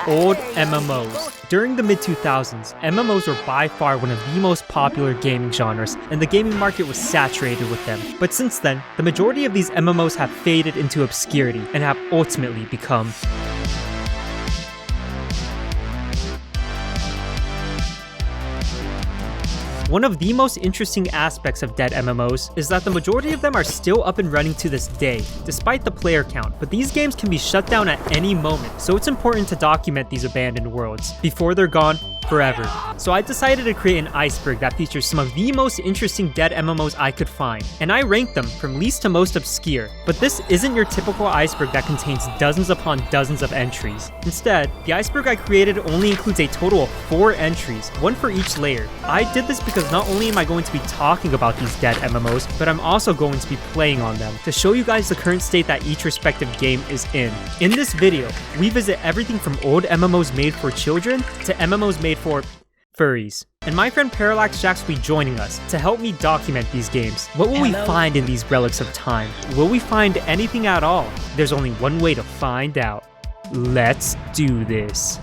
old MMOs. During the mid-2000s, MMOs were by far one of the most popular gaming genres, and the gaming market was saturated with them. But since then, the majority of these MMOs have faded into obscurity and have ultimately become one of the most interesting aspects of Dead MMOs is that the majority of them are still up and running to this day, despite the player count, but these games can be shut down at any moment, so it's important to document these abandoned worlds before they're gone forever. So I decided to create an iceberg that features some of the most interesting Dead MMOs I could find, and I ranked them from least to most obscure. But this isn't your typical iceberg that contains dozens upon dozens of entries. Instead, the iceberg I created only includes a total of 4 entries, one for each layer. I did this because not only am I going to be talking about these Dead MMOs, but I'm also going to be playing on them to show you guys the current state that each respective game is in. In this video, we visit everything from old MMOs made for children to MMOs made for furries. And my friend Parallax Jax will be joining us to help me document these games. What will we find in these relics of time? Will we find anything at all? There's only one way to find out. Let's do this.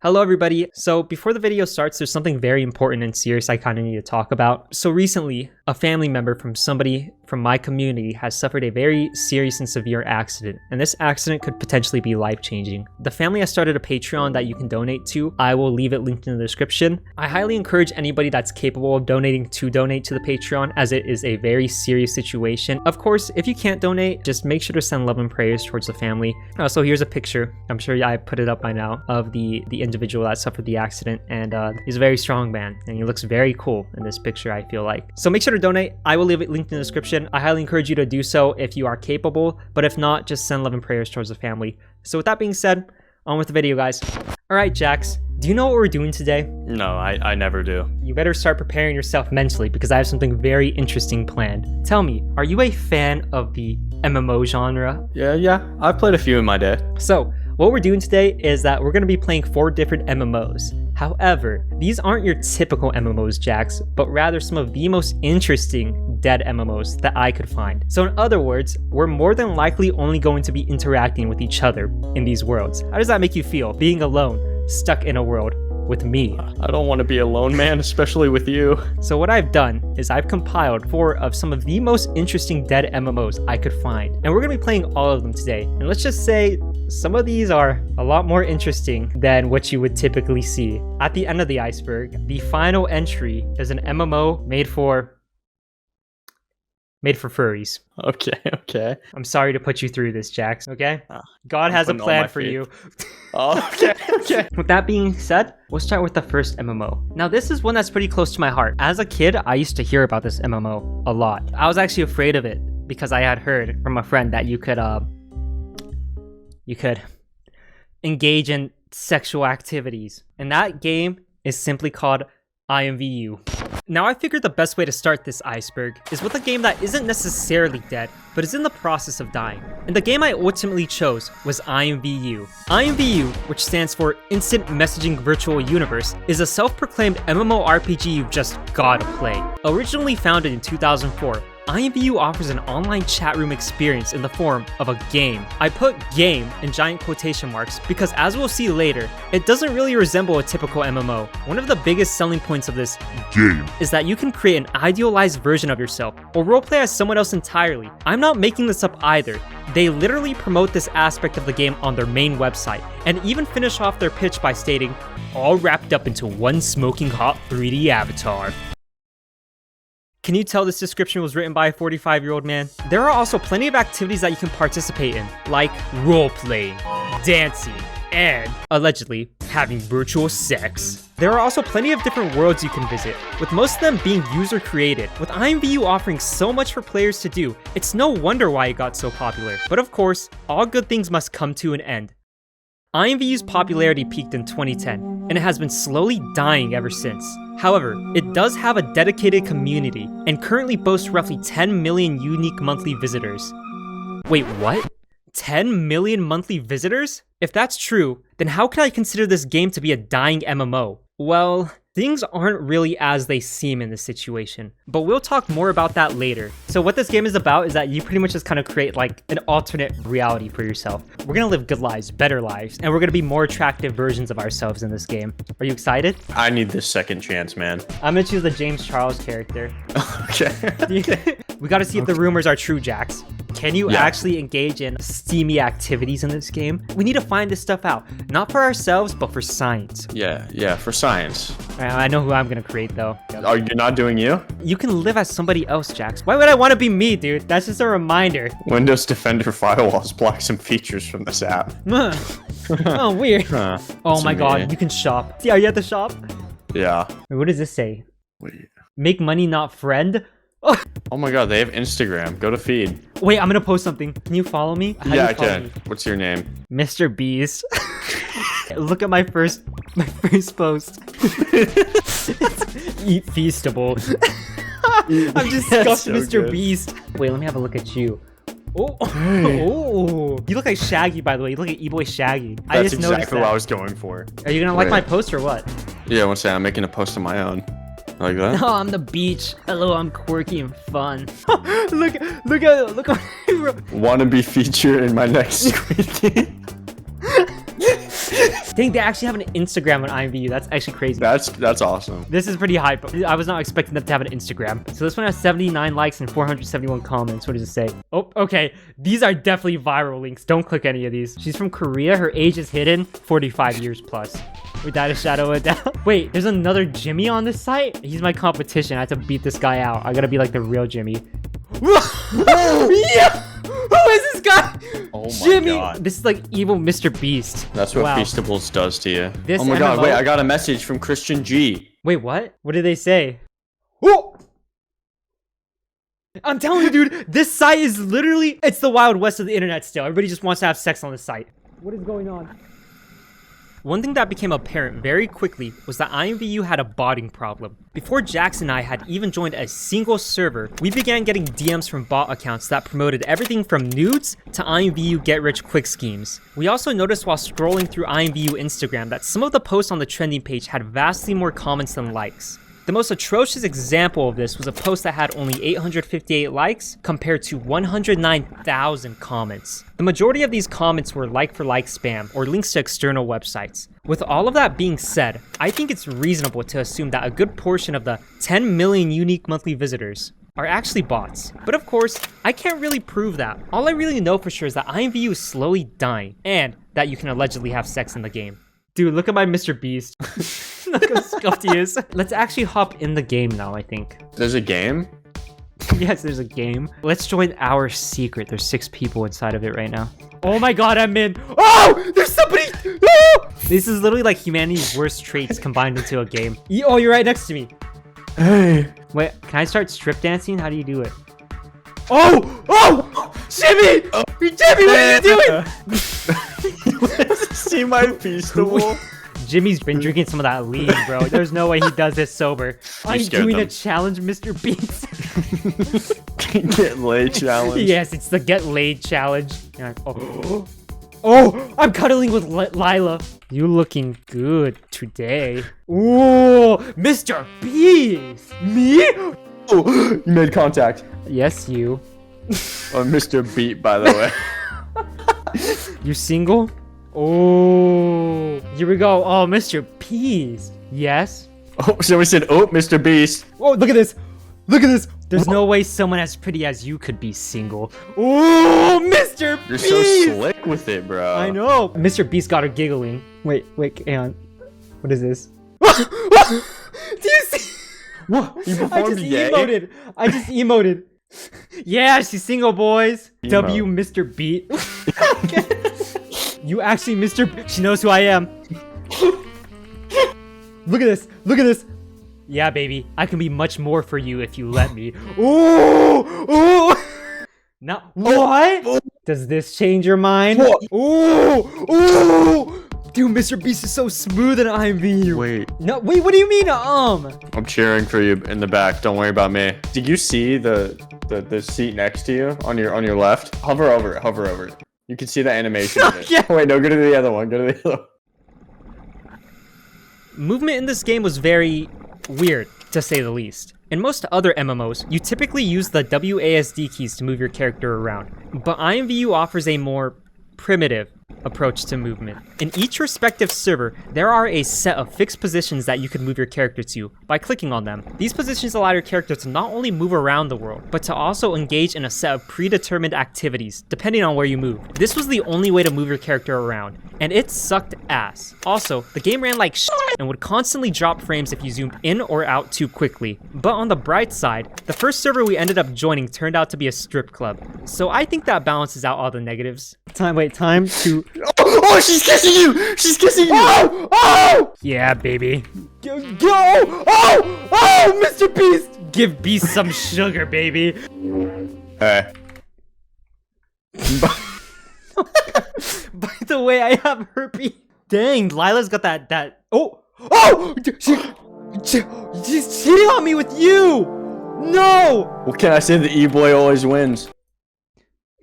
Hello everybody. So before the video starts, there's something very important and serious I kind of need to talk about. So recently, a family member from somebody from my community has suffered a very serious and severe accident, and this accident could potentially be life-changing. The family has started a Patreon that you can donate to. I will leave it linked in the description. I highly encourage anybody that's capable of donating to donate to the Patreon, as it is a very serious situation. Of course, if you can't donate, just make sure to send love and prayers towards the family. So here's a picture, I'm sure I put it up by now, of the individual that suffered the accident, and he's a very strong man, and he looks very cool in this picture, I feel like. So make sure to donate. I will leave it linked in the description. I highly encourage you to do so if you are capable, but if not, just send love and prayers towards the family. So with that being said, on with the video, guys. Alright, Jax, do you know what we're doing today? No, I never do. You better start preparing yourself mentally, because I have something very interesting planned. Tell me, are you a fan of the MMO genre? Yeah, I've played a few in my day. So, what we're doing today is that we're going to be playing 4 different MMOs. However, these aren't your typical MMOs, Jax, but rather some of the most interesting Dead MMOs that I could find. So in other words, we're more than likely only going to be interacting with each other in these worlds. How does that make you feel, being alone, stuck in a world with me? I don't want to be alone, man, especially with you. So what I've done is I've compiled 4 of some of the most interesting Dead MMOs I could find, and we're going to be playing all of them today. And let's just say some of these are a lot more interesting than what you would typically see. At the end of the iceberg, the final entry is an MMO made for furries. Okay. I'm sorry to put you through this, Jax, okay? God has a plan for you. Oh, okay. With that being said, we'll start with the first MMO. Now, this is one that's pretty close to my heart. As a kid, I used to hear about this MMO a lot. I was actually afraid of it because I had heard from a friend that you could engage in sexual activities. And that game is simply called IMVU. Now I figured the best way to start this iceberg is with a game that isn't necessarily dead, but is in the process of dying. And the game I ultimately chose was IMVU. IMVU, which stands for Instant Messaging Virtual Universe, is a self-proclaimed MMORPG you've just gotta play. Originally founded in 2004, IMVU offers an online chat room experience in the form of a game. I put game in giant quotation marks because, as we'll see later, it doesn't really resemble a typical MMO. One of the biggest selling points of this game is that you can create an idealized version of yourself or roleplay as someone else entirely. I'm not making this up either. They literally promote this aspect of the game on their main website, and even finish off their pitch by stating, all wrapped up into one smoking hot 3D avatar. Can you tell this description was written by a 45-year-old man? There are also plenty of activities that you can participate in, like role-playing, dancing, and, allegedly, having virtual sex. There are also plenty of different worlds you can visit, with most of them being user-created. With IMVU offering so much for players to do, it's no wonder why it got so popular. But of course, all good things must come to an end. IMVU's popularity peaked in 2010, and it has been slowly dying ever since. However, it does have a dedicated community, and currently boasts roughly 10 million unique monthly visitors. Wait, what? 10 million monthly visitors? If that's true, then how can I consider this game to be a dying MMO? Well, Things aren't really as they seem in this situation, but we'll talk more about that later. So what this game is about is that you pretty much just kind of create like an alternate reality for yourself. We're gonna live good lives, better lives, and we're gonna be more attractive versions of ourselves in this game. Are you excited? I need this second chance, man. I'm gonna choose the James Charles character. Okay. We gotta see if the rumors are true, Jax. Can you actually engage in steamy activities in this game? We need to find this stuff out. Not for ourselves, but for science. Yeah, for science. I know who I'm gonna create though. Are you not doing you? You can live as somebody else, Jax. Why would I want to be me, dude? That's just a reminder. Windows Defender firewalls block some features from this app. Oh, weird. Huh. Oh my god, you can shop. See, are you at the shop? Yeah. Wait, what does this say? Wait. Make money, not friend? Oh my god, they have Instagram. Go to feed. Wait, I'm gonna post something. Can you follow me? How do Yeah, you I follow can. me? What's your name? Mr. Beast. Look at my first post. Eat feastable. I'm disgusted, so Mr. good. Beast. Wait, let me have a look at you. Oh, oh, you look like Shaggy, by the way. You look like E-Boy Shaggy. I That's just noticed exactly that. what I was going for. Are you gonna like Wait. my post or what? Yeah, one second. I'm making a post of my own. Like that? Oh, I'm the beach. Hello, I'm quirky and fun. look at Want to be featured in my next Squid Game? Dang, they actually have an Instagram on IMVU. That's actually crazy. That's awesome. This is pretty hype. I was not expecting them to have an Instagram. So this one has 79 likes and 471 comments. What does it say? Oh, okay. These are definitely viral links. Don't click any of these. She's from Korea. Her age is hidden. 45 years plus. Without a shadow of a doubt. Wait, there's another Jimmy on this site? He's my competition. I have to beat this guy out. I gotta be like the real Jimmy. Yeah! Who is this guy? Oh my Jimmy! god. This is like evil Mr. Beast. That's what Wow. Feastables does to you. This oh my god, MMO wait, I got a message from Christian G. Wait, what? What did they say? Oh! I'm telling you, dude, this site is literally, it's the Wild West of the internet still. Everybody just wants to have sex on this site. What is going on? One thing that became apparent very quickly was that IMVU had a botting problem. Before Jax and I had even joined a single server, we began getting DMs from bot accounts that promoted everything from nudes to IMVU get-rich-quick schemes. We also noticed while scrolling through IMVU Instagram that some of the posts on the trending page had vastly more comments than likes. The most atrocious example of this was a post that had only 858 likes compared to 109,000 comments. The majority of these comments were like-for-like spam or links to external websites. With all of that being said, I think it's reasonable to assume that a good portion of the 10 million unique monthly visitors are actually bots. But of course, I can't really prove that. All I really know for sure is that IMVU is slowly dying and that you can allegedly have sex in the game. Dude, look at my Mr. Beast. Look how scuffed he is. Let's actually hop in the game now, I think. There's a game? Yes, there's a game. Let's join our secret. There's 6 people inside of it right now. Oh my god, I'm in. Oh, there's somebody. Oh! This is literally like humanity's worst traits combined into a game. Oh, you're right next to me. Hey. Wait, can I start strip dancing? How do you do it? Oh! Oh! Jimmy! Oh. Jimmy, what are you doing? See my Feastable? Jimmy's been drinking some of that lean, bro. There's no way he does this sober. I'm scared doing a them. challenge, Mr. Beast. Get laid challenge. Yes, it's the get laid challenge. You're like, oh. Oh, I'm cuddling with Lila. You looking good today. Ooh, Mr. Beast. Me? Oh, you made contact. Yes, you. Oh, Mr. Beat, by the way. You single? Oh, here we go. Oh, Mr. Beast. Yes. Oh, somebody said, oh, Mr. Beast. Oh, look at this. Look at this. There's no way someone as pretty as you could be single. Oh, Mr. You're Beast. so slick with it, bro. I know. Mr. Beast got her giggling. Wait, hang on. What is this? Do you see? What? You I performed just gay? emoted. I just emoted. Yeah, she's single, boys. Emo. W Mr. Beat. You actually, She knows who I am. Look at this. Look at this. Yeah, baby. I can be much more for you if you let me. Ooh! Ooh! Now, what? Does this change your mind? Ooh! Ooh! Dude, Mr. Beast is so smooth in IMVU. Wait. No, wait, what do you mean, I'm cheering for you in the back. Don't worry about me. Did you see the seat next to you on your left? Hover over it. Hover over it. You can see the animation of it. Yeah. Wait, no, go to the other one. Go to the other one. Movement in this game was very weird, to say the least. In most other MMOs, you typically use the WASD keys to move your character around, but IMVU offers a more primitive approach to movement. In each respective server, there are a set of fixed positions that you can move your character to by clicking on them. These positions allow your character to not only move around the world, but to also engage in a set of predetermined activities, depending on where you move. This was the only way to move your character around, and it sucked ass. Also, the game ran like shit and would constantly drop frames if you zoomed in or out too quickly. But on the bright side, the first server we ended up joining turned out to be a strip club, so I think that balances out all the negatives. Time to... Oh, she's kissing you! She's kissing you! Oh! Oh! Yeah, baby. Go! Oh! Mr. Beast! Give Beast some sugar, baby. Hey. By the way, I have herpes. Dang, Lila's got that. Oh! She's cheating on me with you! No! What can I say? The E-boy always wins.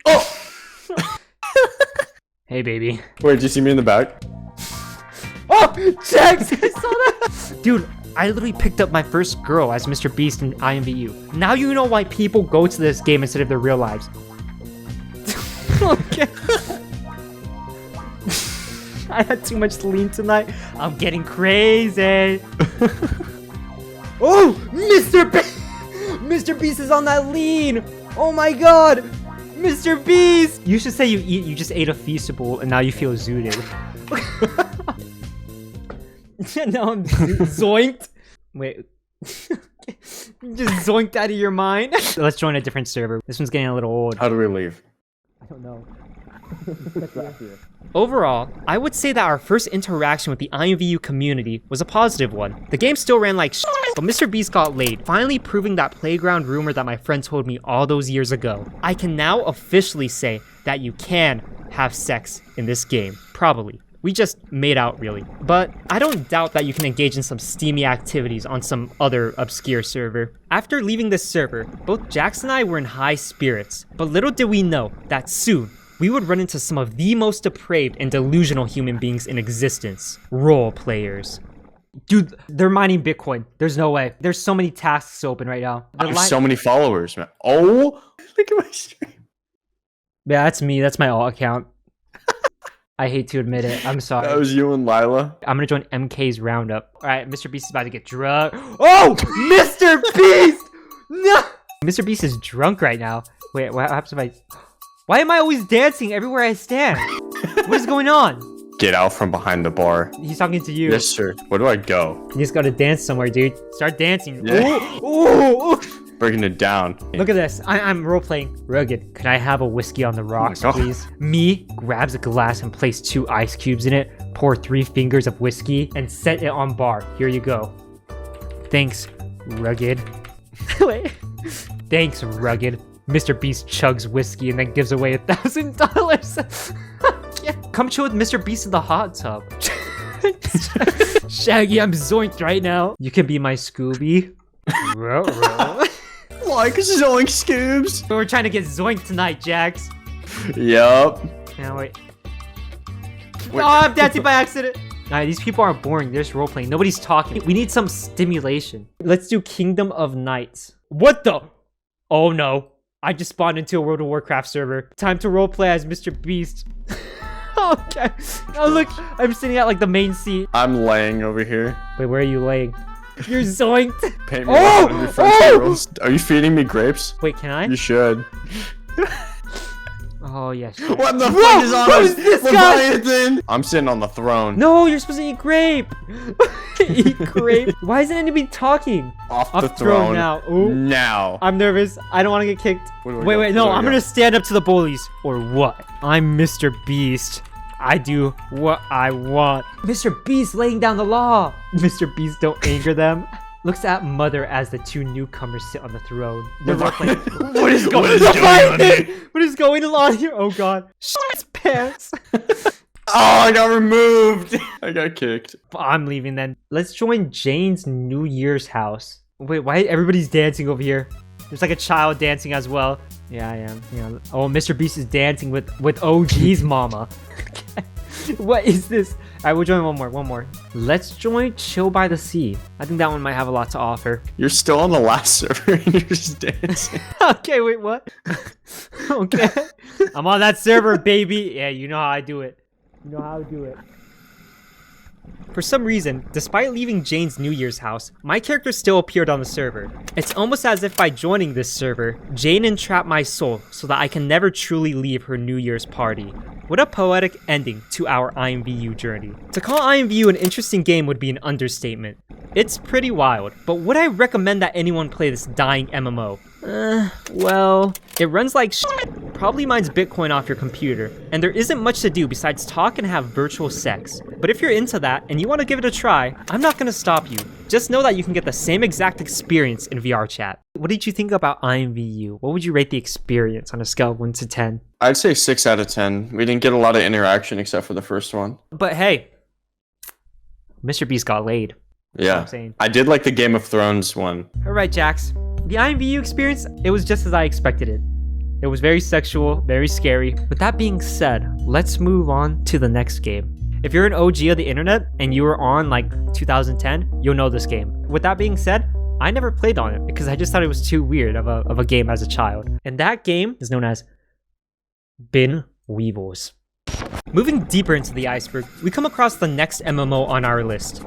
Oh! Hey, baby. Wait, did you see me in the back? Oh! Jax! I saw that! Dude, I literally picked up my first girl as Mr. Beast in IMVU. Now you know why people go to this game instead of their real lives. Okay. I had too much lean tonight. I'm getting crazy. Oh! Mr. Beast! Mr. Beast is on that lean! Oh my god! Mr. Beast! You should say you just ate a Feastable and now you feel zooted. Now I'm zoinked. Wait. You just zoinked out of your mind. Let's join a different server. This one's getting a little old. How do we leave? I don't know. Overall, I would say that our first interaction with the IMVU community was a positive one. The game still ran like shit, but Mr. Beast got laid, finally proving that playground rumor that my friend told me all those years ago. I can now officially say that you can have sex in this game. Probably. We just made out, really. But I don't doubt that you can engage in some steamy activities on some other obscure server. After leaving this server, both Jax and I were in high spirits, but little did we know that soon, we would run into some of the most depraved and delusional human beings in existence. Role players. Dude, they're mining Bitcoin. There's no way. There's so many tasks open right now. I have so many followers, man. Oh, look at my stream. Yeah, that's me. That's my alt account. I hate to admit it. I'm sorry. That was you and Lila. I'm gonna join MK's roundup. All right, Mr. Beast is about to get drunk. Oh, Mr. Beast! No! Mr. Beast is drunk right now. Wait, what happens if I... Why am I always dancing everywhere I stand? What is going on? Get out from behind the bar. He's talking to you. Yes, sir. Where do I go? You just gotta dance somewhere, dude. Start dancing. Yeah. Ooh, ooh. Breaking it down. Look at this. I'm role-playing. Rugged. Can I have a whiskey on the rocks, please? Me grabs a glass and place 2 ice cubes in it, pour 3 fingers of whiskey, and set it on bar. Here you go. Thanks, Rugged. Wait. Thanks, Rugged. Mr. Beast chugs whiskey and then gives away $1,000. Yeah. Come chill with Mr. Beast in the hot tub. Shaggy, I'm zoinked right now. You can be my Scooby. Like Zoink Scoobs. We're trying to get zoinked tonight, Jax. Yup. Now wait. Oh, I'm dancing by accident. Alright, these people are boring. They're just role-playing. Nobody's talking. We need some stimulation. Let's do Kingdom of Nights. What the? Oh no. I just spawned into a World of Warcraft server. Time to roleplay as Mr. Beast. Okay. Oh look, I'm sitting at like the main seat. I'm laying over here. Wait, where are you laying? You're zoinked. Paint me like one of your friend's girls. Are you feeding me grapes? Wait, can I? You should. Oh, yes. What the fuck is on who's this Leviathan? I'm sitting on the throne. No, you're supposed to eat grape. Eat grape. Why isn't anybody talking? Off the throne now. Ooh. Now. I'm nervous. I don't want to get kicked. Wait, no. I'm going to stand up to the bullies. Or what? I'm Mr. Beast. I do what I want. Mr. Beast laying down the law. Mr. Beast, don't anger them. Looks at Mother as the 2 newcomers sit on the throne. They're like, what is going on? What is going on here? Oh god. Shit's pants. Oh, I got removed. I got kicked. I'm leaving then. Let's join Jane's New Year's house. Wait, why everybody's dancing over here? There's like a child dancing as well. Yeah, I am. Yeah. Oh, Mr. Beast is dancing with OG's mama. What is this? Alright, we'll join one more. Let's join Chill by the Sea. I think that one might have a lot to offer. You're still on the last server and you're just dancing. Okay, wait, what? Okay. I'm on that server, baby. Yeah, you know how I do it. You know how I do it. For some reason, despite leaving Jane's New Year's house, my character still appeared on the server. It's almost as if by joining this server, Jane entrapped my soul so that I can never truly leave her New Year's party. What a poetic ending to our IMVU journey. To call IMVU an interesting game would be an understatement. It's pretty wild, but would I recommend that anyone play this dying MMO? Well, it runs like shit, probably mines Bitcoin off your computer, and there isn't much to do besides talk and have virtual sex. But if you're into that and you want to give it a try, I'm not gonna stop you. Just know that you can get the same exact experience in VR chat. What did you think about IMVU? What would you rate the experience on a scale of 1 to 10? I'd say 6 out of 10. We didn't get a lot of interaction except for the first one. But hey, Mr. Beast got laid. Yeah, I did like the Game of Thrones one. Alright, Jax. The IMVU experience, it was just as I expected it. It was very sexual, very scary. With that being said, let's move on to the next game. If you're an OG of the internet and you were on like 2010, you'll know this game. With that being said, I never played on it because I just thought it was too weird of a game as a child. And that game is known as Weevils. Moving deeper into the iceberg, we come across the next MMO on our list,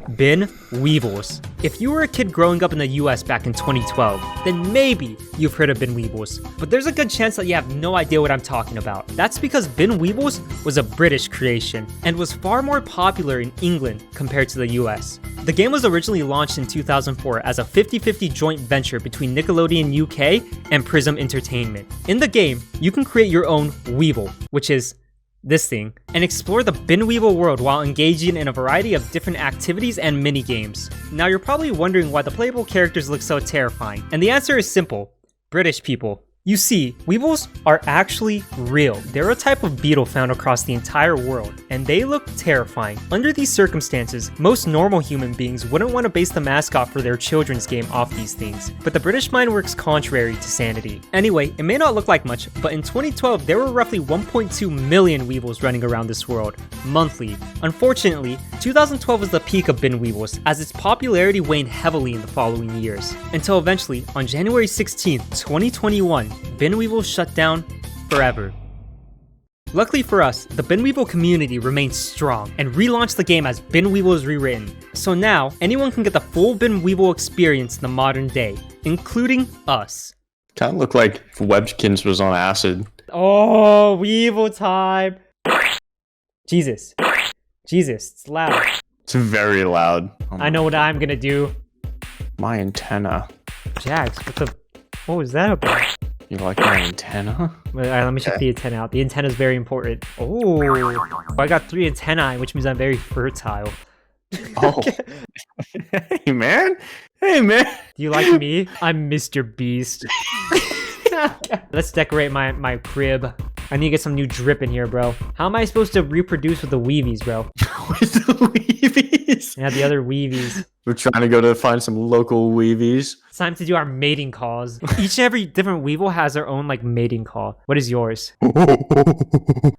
Weevils. If you were a kid growing up in the US back in 2012, then maybe you've heard of Weevils, but there's a good chance that you have no idea what I'm talking about. That's because Weevils was a British creation and was far more popular in England compared to the US. The game was originally launched in 2004 as a 50-50 joint venture between Nickelodeon UK and Prism Entertainment. In the game, you can create your own Weevil, which is this thing, and explore the Weevil world while engaging in a variety of different activities and mini-games. Now you're probably wondering why the playable characters look so terrifying, and the answer is simple: British people. You see, Weevils are actually real. They're a type of beetle found across the entire world, and they look terrifying. Under these circumstances, most normal human beings wouldn't want to base the mascot for their children's game off these things, but the British mind works contrary to sanity. Anyway, it may not look like much, but in 2012 there were roughly 1.2 million Weevils running around this world, monthly. Unfortunately, 2012 was the peak of Weevils, as its popularity waned heavily in the following years, until eventually, on January 16, 2021, Weevil shut down forever. Luckily for us, the Weevil community remains strong and relaunched the game as Weevils Rewritten. So now, anyone can get the full Weevil experience in the modern day, including us. Kind of looked like Webkins was on acid. Oh, Weevil time! Jesus, it's loud. It's very loud. Oh I know what I'm gonna do. My antenna. Jax, what was that about? You like my antenna? Alright, let me check the antenna out. The antenna is very important. Oh, I got 3 antennae, which means I'm very fertile. Oh. Hey, man. Do you like me? I'm Mr. Beast. Let's decorate my crib. I need to get some new drip in here, bro. How am I supposed to reproduce with the Weevies, bro? With the Weevies? Yeah, the other Weevies. We're trying to go to find some local Weevies. It's time to do our mating calls. Each and every different Weevil has their own, like, mating call. What is yours?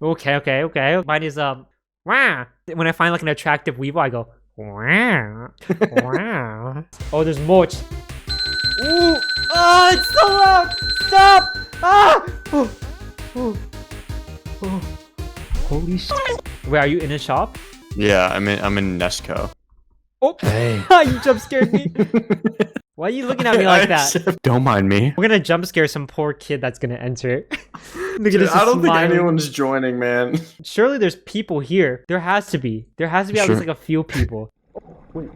Okay. Mine is, wah. When I find, like, an attractive Weevil, I go, wah. Oh, there's more. Ooh! Oh, it's so loud! Stop! Ah! Oh. Holy shit. Wait, are you in a shop? Yeah, I'm in Nesco. Oh, hey. You jump scared me. Why are you looking at me like that? Don't mind me. We're gonna jump scare some poor kid that's gonna enter. Dude, I don't think anyone's joining, man. Surely there's people here. There has to be. There has to be at least like a few people. Wait.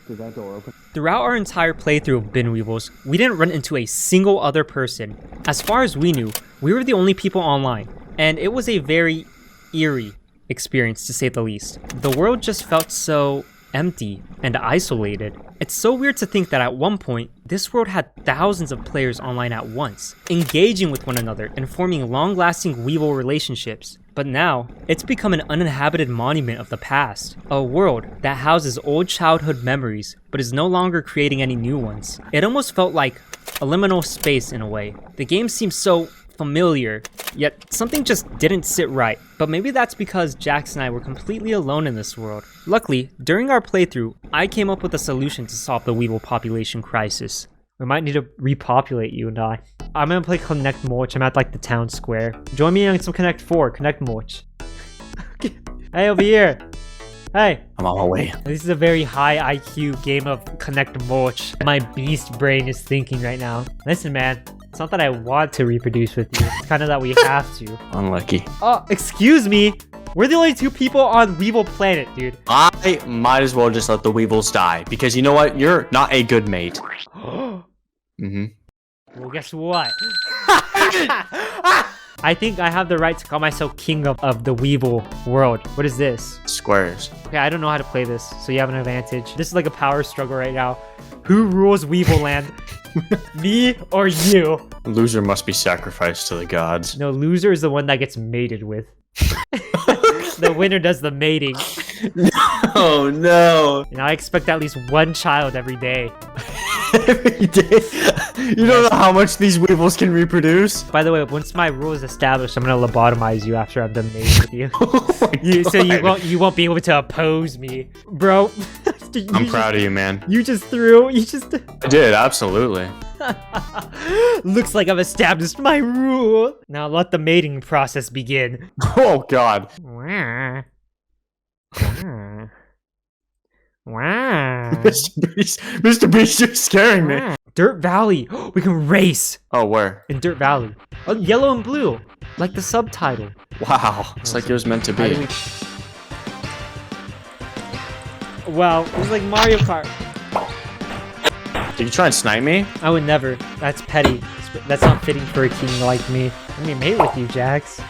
Did that door open? Throughout our entire playthrough of Weevils, we didn't run into a single other person. As far as we knew, we were the only people online, and it was a very eerie experience to say the least. The world just felt so empty and isolated. It's so weird to think that at one point, this world had thousands of players online at once, engaging with one another and forming long-lasting Weevil relationships. But now, it's become an uninhabited monument of the past, a world that houses old childhood memories, but is no longer creating any new ones. It almost felt like a liminal space in a way. The game seems so familiar, yet something just didn't sit right. But maybe that's because Jax and I were completely alone in this world. Luckily, during our playthrough, I came up with a solution to solve the Weevil population crisis. We might need to repopulate you and I. I'm gonna play Connect Morch. I'm at like the town square. Join me on some Connect 4, Connect Morch. Hey, over here. Hey. I'm on my way. This is a very high IQ game of Connect Morch. My beast brain is thinking right now. Listen, man. It's not that I want to reproduce with you. It's kind of that we have to. Unlucky. Oh, excuse me. We're the only 2 people on Weevil planet, dude. I might as well just let the Weevils die. Because you know what? You're not a good mate. Well, guess what? I think I have the right to call myself king of the Weevil world. What is this? Squares. Okay, I don't know how to play this, so you have an advantage. This is like a power struggle right now. Who rules Weevil land? Me or you? Loser must be sacrificed to the gods. No, loser is the one that gets mated with. The winner does the mating. Oh no. And I expect at least 1 child every day. Every day? You don't know how much these Weevils can reproduce? By the way, once my rule is established, I'm gonna lobotomize you after I'm done mating with you. Oh so you won't be able to oppose me, bro. I'm proud of you, man. You just threw. You just. I did, absolutely. Looks like I've established my rule. Now let the mating process begin. Oh God. Wow. Mr. Beast, you're scaring me. Dirt Valley. We can race. Oh, where? In Dirt Valley. Oh, yellow and blue. Like the subtitle. Wow. It's like it was meant to be. Well, it was like Mario Kart. Did you try and snipe me? I would never. That's petty. That's not fitting for a king like me. Let me mate with you, Jax.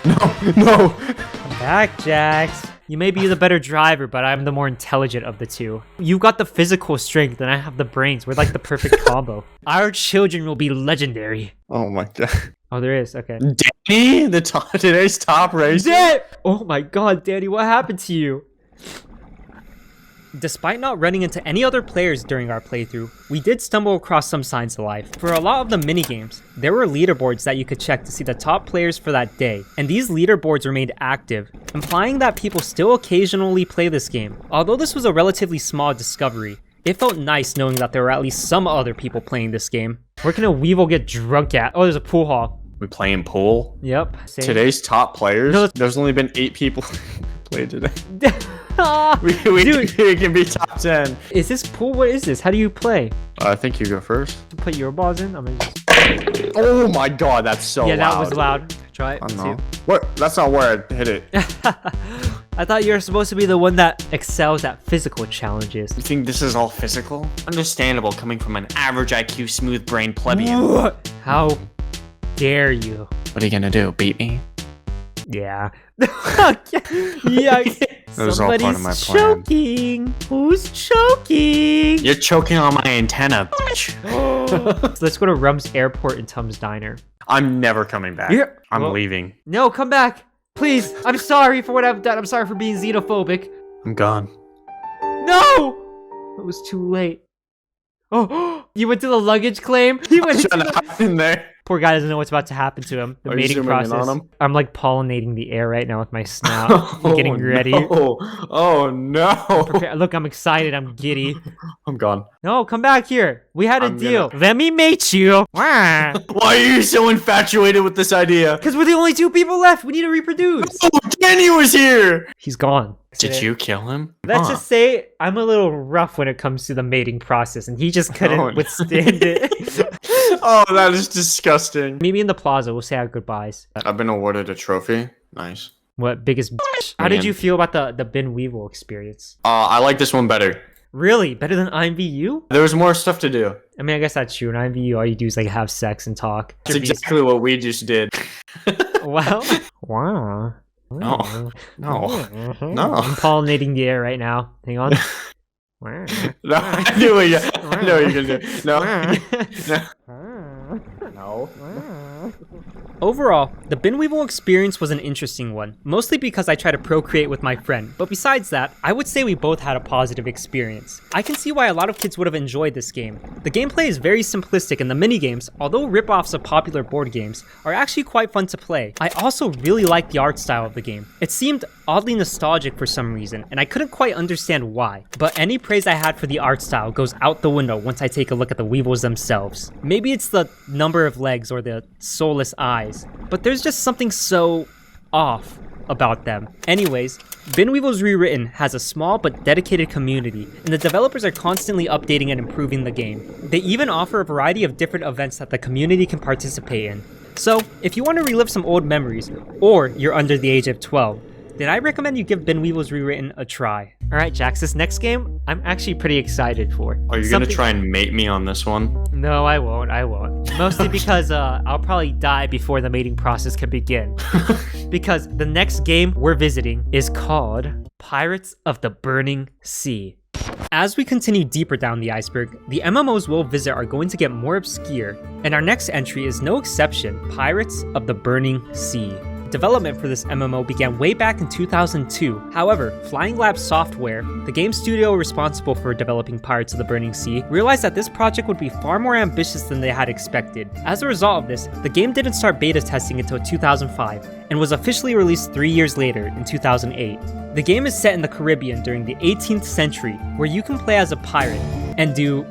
No. Come back, Jax. You may be the better driver, but I'm the more intelligent of the 2. You've got the physical strength, and I have the brains. We're like the perfect combo. Our children will be legendary. Oh my God. Oh, there is. Okay. Danny, today's top racer. Oh my God, Danny, what happened to you? Despite not running into any other players during our playthrough, we did stumble across some signs of life. For a lot of the minigames, there were leaderboards that you could check to see the top players for that day, and these leaderboards remained active, implying that people still occasionally play this game. Although this was a relatively small discovery, it felt nice knowing that there were at least some other people playing this game. Where can a Weevil get drunk at? Oh, there's a pool hall. We playing pool? Yep. Same. Today's top players? No, there's only been 8 people played today. we Dude, can be top 10. Is this pool? What is this? How do you play? I think you go first. Put your balls in. I'm gonna just... Oh my God, that's so loud. Yeah, that was loud. Try it. I don't know. What? That's not where I hit it. I thought you were supposed to be the one that excels at physical challenges. You think this is all physical? Understandable coming from an average IQ smooth brain plebeian. How dare you? What are you gonna do? Beat me? Yeah. Yeah. That was all part of my plan. Choking. Who's choking? You're choking on my antenna, bitch. So let's go to Rum's Airport and Tum's Diner. I'm never coming back. I'm leaving. No, come back. Please. I'm sorry for what I've done. I'm sorry for being xenophobic. I'm gone. No! It was too late. Oh, you went to the luggage claim? He went trying to hide in there. Poor guy doesn't know what's about to happen to him. The mating process. I'm like pollinating the air right now with my snout. I'm getting ready. No. Oh no. Look, I'm excited. I'm giddy. I'm gone. No, come back here. We had a deal. Let me mate you. Why are you so infatuated with this idea? Because we're the only 2 people left. We need to reproduce. Oh, Danny was here. He's gone. Did you kill him? Let's just say I'm a little rough when it comes to the mating process, and he just couldn't withstand it. Oh, that is disgusting. Maybe in the plaza, we'll say our goodbyes. I've been awarded a trophy. Nice. What, biggest bitch? How did you feel about the Ben Weevil experience? I like this one better. Really? Better than IMVU? There was more stuff to do. I mean, I guess that's true. In IMVU, all you do is like have sex and talk. That's exactly what we just did. Well, wow. No. I'm pollinating the air right now. Hang on. No, I knew what you were gonna do. No. No. Overall, the bin weevil experience was an interesting one, mostly because I tried to procreate with my friend, but besides that, I would say we both had a positive experience. I can see why a lot of kids would have enjoyed this game. The gameplay is very simplistic and the minigames, although rip-offs of popular board games, are actually quite fun to play. I also really liked the art style of the game. It seemed oddly nostalgic for some reason, and I couldn't quite understand why. But any praise I had for the art style goes out the window once I take a look at the weevils themselves. Maybe it's the number of legs or the soulless eyes, but there's just something so off about them. Anyways, Bin Weevils Rewritten has a small but dedicated community, and the developers are constantly updating and improving the game. They even offer a variety of different events that the community can participate in. So, if you want to relive some old memories, or you're under the age of 12, then I recommend you give Bin Weevils Rewritten a try. Alright Jax, this next game, I'm actually pretty excited for. Are you gonna try and mate me on this one? No, I won't. Mostly because I'll probably die before the mating process can begin. Because the next game we're visiting is called Pirates of the Burning Sea. As we continue deeper down the iceberg, the MMOs we'll visit are going to get more obscure, and our next entry is no exception, Pirates of the Burning Sea. Development for this MMO began way back in 2002. However, Flying Lab Software, the game studio responsible for developing Pirates of the Burning Sea, realized that this project would be far more ambitious than they had expected. As a result of this, the game didn't start beta testing until 2005, and was officially released 3 years later in 2008. The game is set in the Caribbean during the 18th century, where you can play as a pirate and do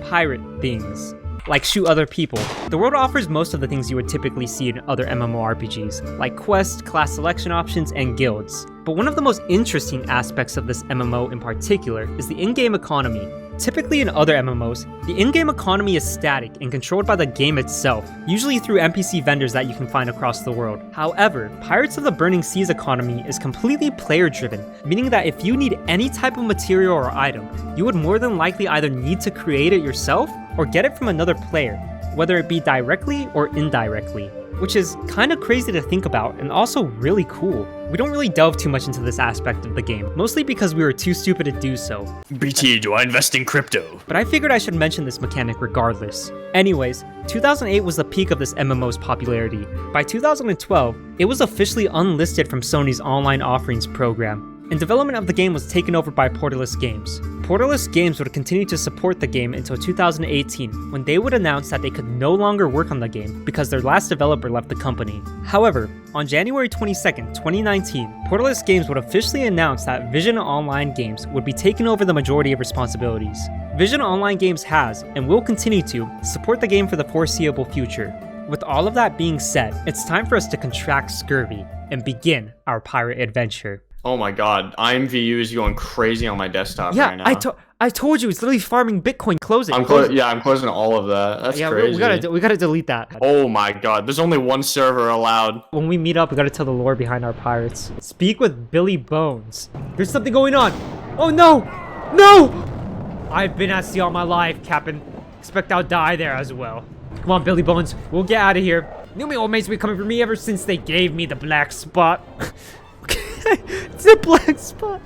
pirate things, like shoot other people. The world offers most of the things you would typically see in other MMORPGs, like quests, class selection options, and guilds. But one of the most interesting aspects of this MMO in particular is the in-game economy. Typically in other MMOs, the in-game economy is static and controlled by the game itself, usually through NPC vendors that you can find across the world. However, Pirates of the Burning Sea's economy is completely player-driven, meaning that if you need any type of material or item, you would more than likely either need to create it yourself or get it from another player, whether it be directly or indirectly, which is kind of crazy to think about and also really cool. We don't really delve too much into this aspect of the game, mostly because we were too stupid to do so. BT, do I invest in crypto? But I figured I should mention this mechanic regardless. Anyways, 2008 was the peak of this MMO's popularity. By 2012, it was officially unlisted from Sony's online offerings program, and development of the game was taken over by Portalus Games. Portalus Games would continue to support the game until 2018, when they would announce that they could no longer work on the game because their last developer left the company. However, on January 22nd, 2019, Portalus Games would officially announce that Vision Online Games would be taking over the majority of responsibilities. Vision Online Games has, and will continue to, support the game for the foreseeable future. With all of that being said, it's time for us to contract scurvy and begin our pirate adventure. Oh my god, IMVU is going crazy on my desktop right now. I told you, it's literally farming Bitcoin. Close it. I'm closing all of that. That's crazy. We gotta delete that. Oh my god, there's only one server allowed. When we meet up, we gotta tell the lore behind our pirates. Speak with Billy Bones. There's something going on. Oh no! No! I've been at sea all my life, Captain. Expect I'll die there as well. Come on, Billy Bones, we'll get out of here. Knew my old mates would be coming for me ever since they gave me the black spot. It's a black spot.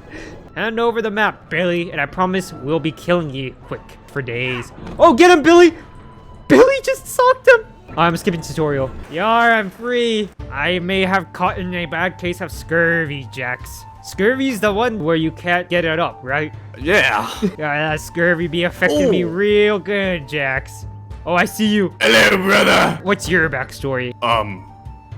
Hand over the map, Billy, and I promise we'll be killing you quick for days. Oh, get him, Billy! Billy just socked him! I'm skipping tutorial. Yar, I'm free. I may have caught in a bad case of scurvy, Jax. Scurvy's the one where you can't get it up, right? Yeah. Yeah, that scurvy be affecting me real good, Jax. Oh, I see you. Hello, brother. What's your backstory?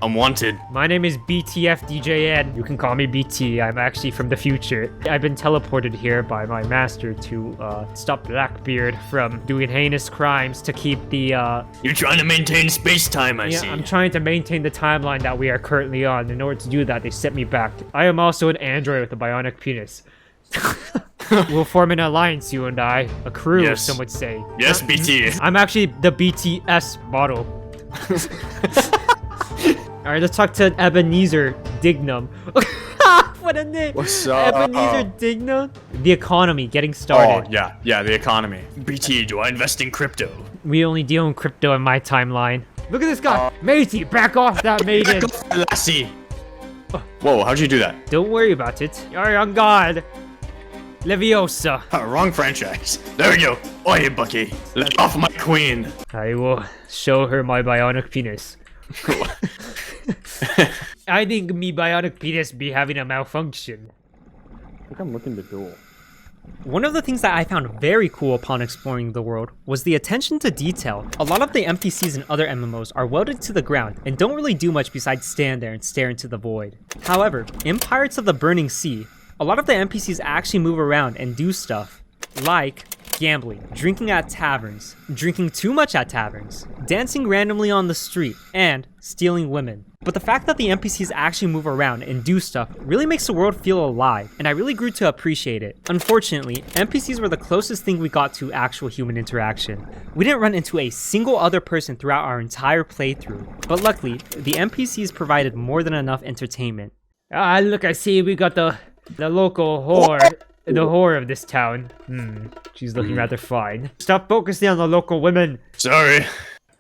I'm wanted. My name is BTFDJN. You can call me BT. I'm actually from the future. I've been teleported here by my master to stop Blackbeard from doing heinous crimes to keep the You're trying to maintain space-time, I see. I'm trying to maintain the timeline that we are currently on. In order to do that, they sent me back. I am also an android with a bionic penis. We'll form an alliance, you and I. A crew, yes. Some would say. Yes, BT. I'm actually the BTS model. Alright, let's talk to Ebenezer Dignum. What a name! What's up? Ebenezer Dignum? The economy, getting started. Oh, yeah, the economy. BT, do I invest in crypto? We only deal in crypto in my timeline. Look at this guy! Matey, back off that maiden! Lassie! Whoa, how'd you do that? Don't worry about it. You're on God. Leviosa. Wrong franchise. There we go. Oi, Bucky. Let off my queen. I will show her my bionic penis. I think me bionic penis be having a malfunction. I think I'm looking to duel. One of the things that I found very cool upon exploring the world was the attention to detail. A lot of the NPCs in other MMOs are welded to the ground and don't really do much besides stand there and stare into the void. However, in Pirates of the Burning Sea, a lot of the NPCs actually move around and do stuff, like gambling, drinking at taverns, drinking too much at taverns, dancing randomly on the street, and stealing women. But the fact that the NPCs actually move around and do stuff really makes the world feel alive, and I really grew to appreciate it. Unfortunately, NPCs were the closest thing we got to actual human interaction. We didn't run into a single other person throughout our entire playthrough, but luckily, the NPCs provided more than enough entertainment. Ah, look, I see we got the local whore. The whore of this town. She's looking rather fine. Stop focusing on the local women. Sorry.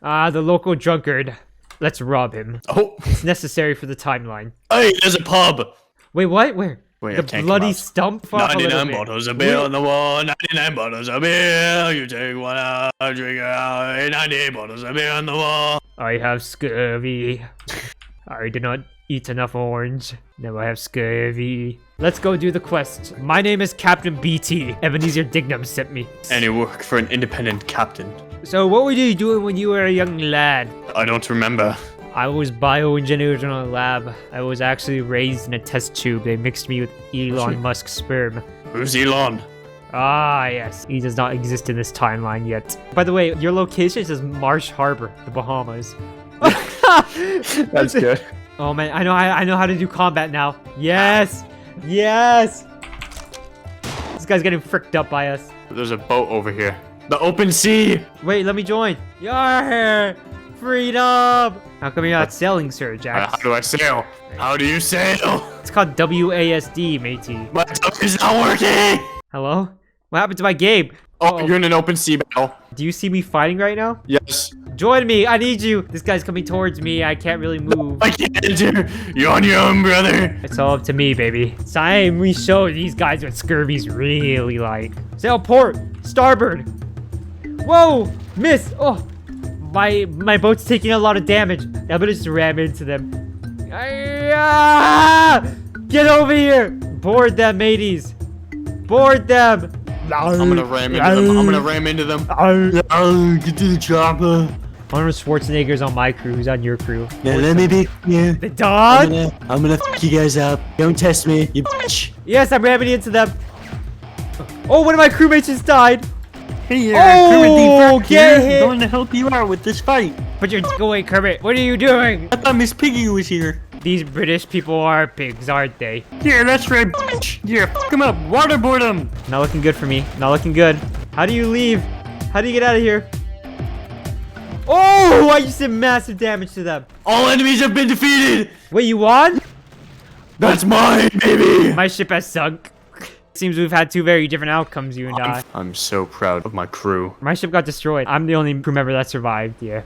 Ah, the local drunkard. Let's rob him. Oh. It's necessary for the timeline. Hey, there's a pub. Wait, what? Where? Wait, the bloody stump? 99 bottles of beer on the wall. 99 bottles of beer. You take one out, drink it out. 98 bottles of beer on the wall. I have scurvy. I did not eat enough orange. Now I have scurvy. Let's go do the quest. My name is Captain BT. Ebenezer Dignam sent me. And you work for an independent captain. So what were you doing when you were a young lad? I don't remember. I was bioengineered in a lab. I was actually raised in a test tube. They mixed me with Elon Musk's sperm. Who's Elon? Ah, yes. He does not exist in this timeline yet. By the way, your location says Marsh Harbor, the Bahamas. That's good. Oh man, I know how to do combat now. Yes! Yes! This guy's getting fricked up by us. There's a boat over here. The open sea! Wait, let me join. Yarr! Freedom! How come you're not sailing, Sir Jax? How do I sail? How do you sail? It's called WASD, matey. My tongue is not working! Hello? What happened to my game? Oh, you're in an open sea battle. Do you see me fighting right now? Yes. Join me, I need you. This guy's coming towards me, I can't really move. I can't enter. You're on your own, brother. It's all up to me, baby. It's time we show these guys what scurvy's really like. Sail port, starboard. Whoa, miss. Oh, my boat's taking a lot of damage. I'm gonna just ram into them. Get over here. Board them, mateys. Board them. I'm gonna ram into them. Get to the chopper. Arnold Schwarzenegger's on my crew. Who's on your crew? Yeah, let me be here. The dog? I'm gonna f you guys up. Don't test me, you bitch. Yes, I'm ramming into them. Oh, one of my crewmates just died. Hey, Oh, get hit. I'm going to help you out with this fight. Put your dick away, Kermit. What are you doing? I thought Miss Piggy was here. These British people are pigs, aren't they? Yeah, that's right, bitch. Yeah, f him up. Waterboard him. Not looking good for me. Not looking good. How do you leave? How do you get out of here? Oh, I just did massive damage to them. All enemies have been defeated. Wait, you won? That's mine, baby. My ship has sunk. Seems we've had two very different outcomes, you and I. I'm so proud of my crew. My ship got destroyed. I'm the only crew member that survived, yeah.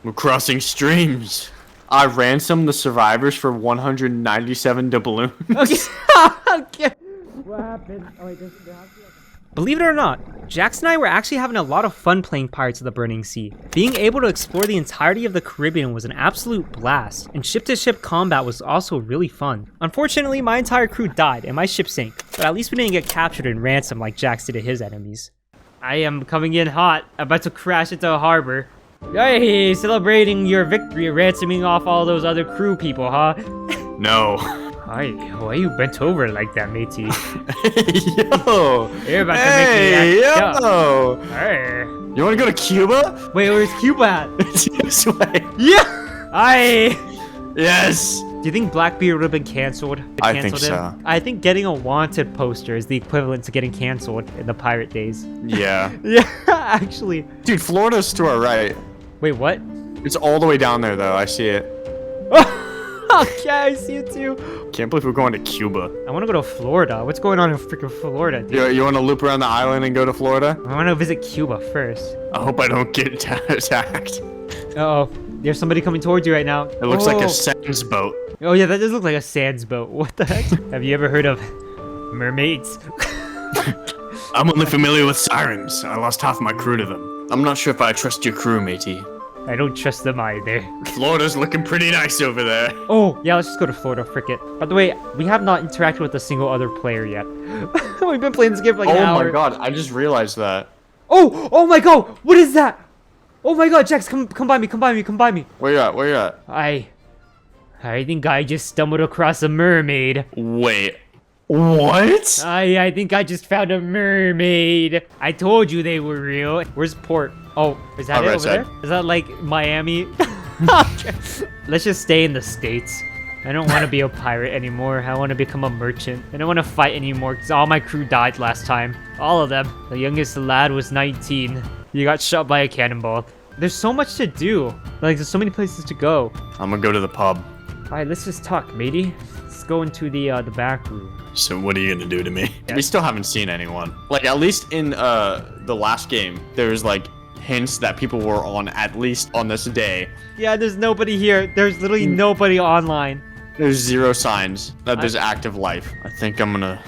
We're crossing streams. I ransomed the survivors for 197 doubloons. Okay. Okay. What happened? Oh, wait, believe it or not, Jax and I were actually having a lot of fun playing Pirates of the Burning Sea. Being able to explore the entirety of the Caribbean was an absolute blast, and ship-to-ship combat was also really fun. Unfortunately, my entire crew died and my ship sank, but at least we didn't get captured and ransomed like Jax did to his enemies. I am coming in hot, about to crash into a harbor. Hey, celebrating your victory, ransoming off all those other crew people, huh? No. Hi, why are you bent over like that, matey? Yo. You're about Hey, to make me act yo. up. Hey. You want to go to Cuba? Wait, where's Cuba at? It's this way. Yeah! Hi! Yes. Do you think Blackbeard would have been cancelled? I think so. I think getting a wanted poster is the equivalent to getting cancelled in the pirate days. Yeah. Yeah, actually. Dude, Florida's to our right. Wait, what? It's all the way down there, though. I see it. Okay, I see it too. Can't believe we're going to Cuba. I want to go to Florida. What's going on in freaking Florida, dude? You want to loop around the island and go to Florida? I want to visit Cuba first. I hope I don't get attacked. Uh-oh. There's somebody coming towards you right now. It looks like a Sands boat. Oh yeah, that does look like a Sands boat. What the heck? Have you ever heard of mermaids? I'm only familiar with sirens. I lost half my crew to them. I'm not sure if I trust your crew, matey. I don't trust them either. Florida's looking pretty nice over there. Oh, yeah, let's just go to Florida, frick it. By the way, we have not interacted with a single other player yet. We've been playing this game for like an hour. Oh my god, I just realized that. Oh my god, what is that? Oh my god, Jax, come by me. Where you at? I think I just stumbled across a mermaid. Wait. What? I think I just found a mermaid. I told you they were real. Where's port? Oh, is that it over there? Is that like Miami? Let's just stay in the States. I don't want to be a pirate anymore. I want to become a merchant. I don't want to fight anymore because all my crew died last time. All of them. The youngest lad was 19. He got shot by a cannonball. There's so much to do. Like, there's so many places to go. I'm gonna go to the pub. Alright, let's just talk, matey. Let's go into the back room. So what are you gonna do to me? Yeah. We still haven't seen anyone. Like, at least in the last game, there's like hints that people were on at least on this day. Yeah, there's nobody here. There's literally nobody online. There's zero signs that there's active life. I think I'm gonna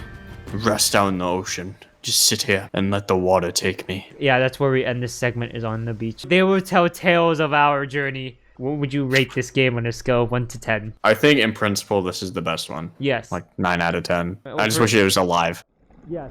rest out in the ocean. Just sit here and let the water take me. Yeah, that's where we end this segment, is on the beach. They will tell tales of our journey. What would you rate this game on a scale of 1 to 10? I think in principle, this is the best one. Yes. Like 9 out of 10. I just wish it was alive. Yes.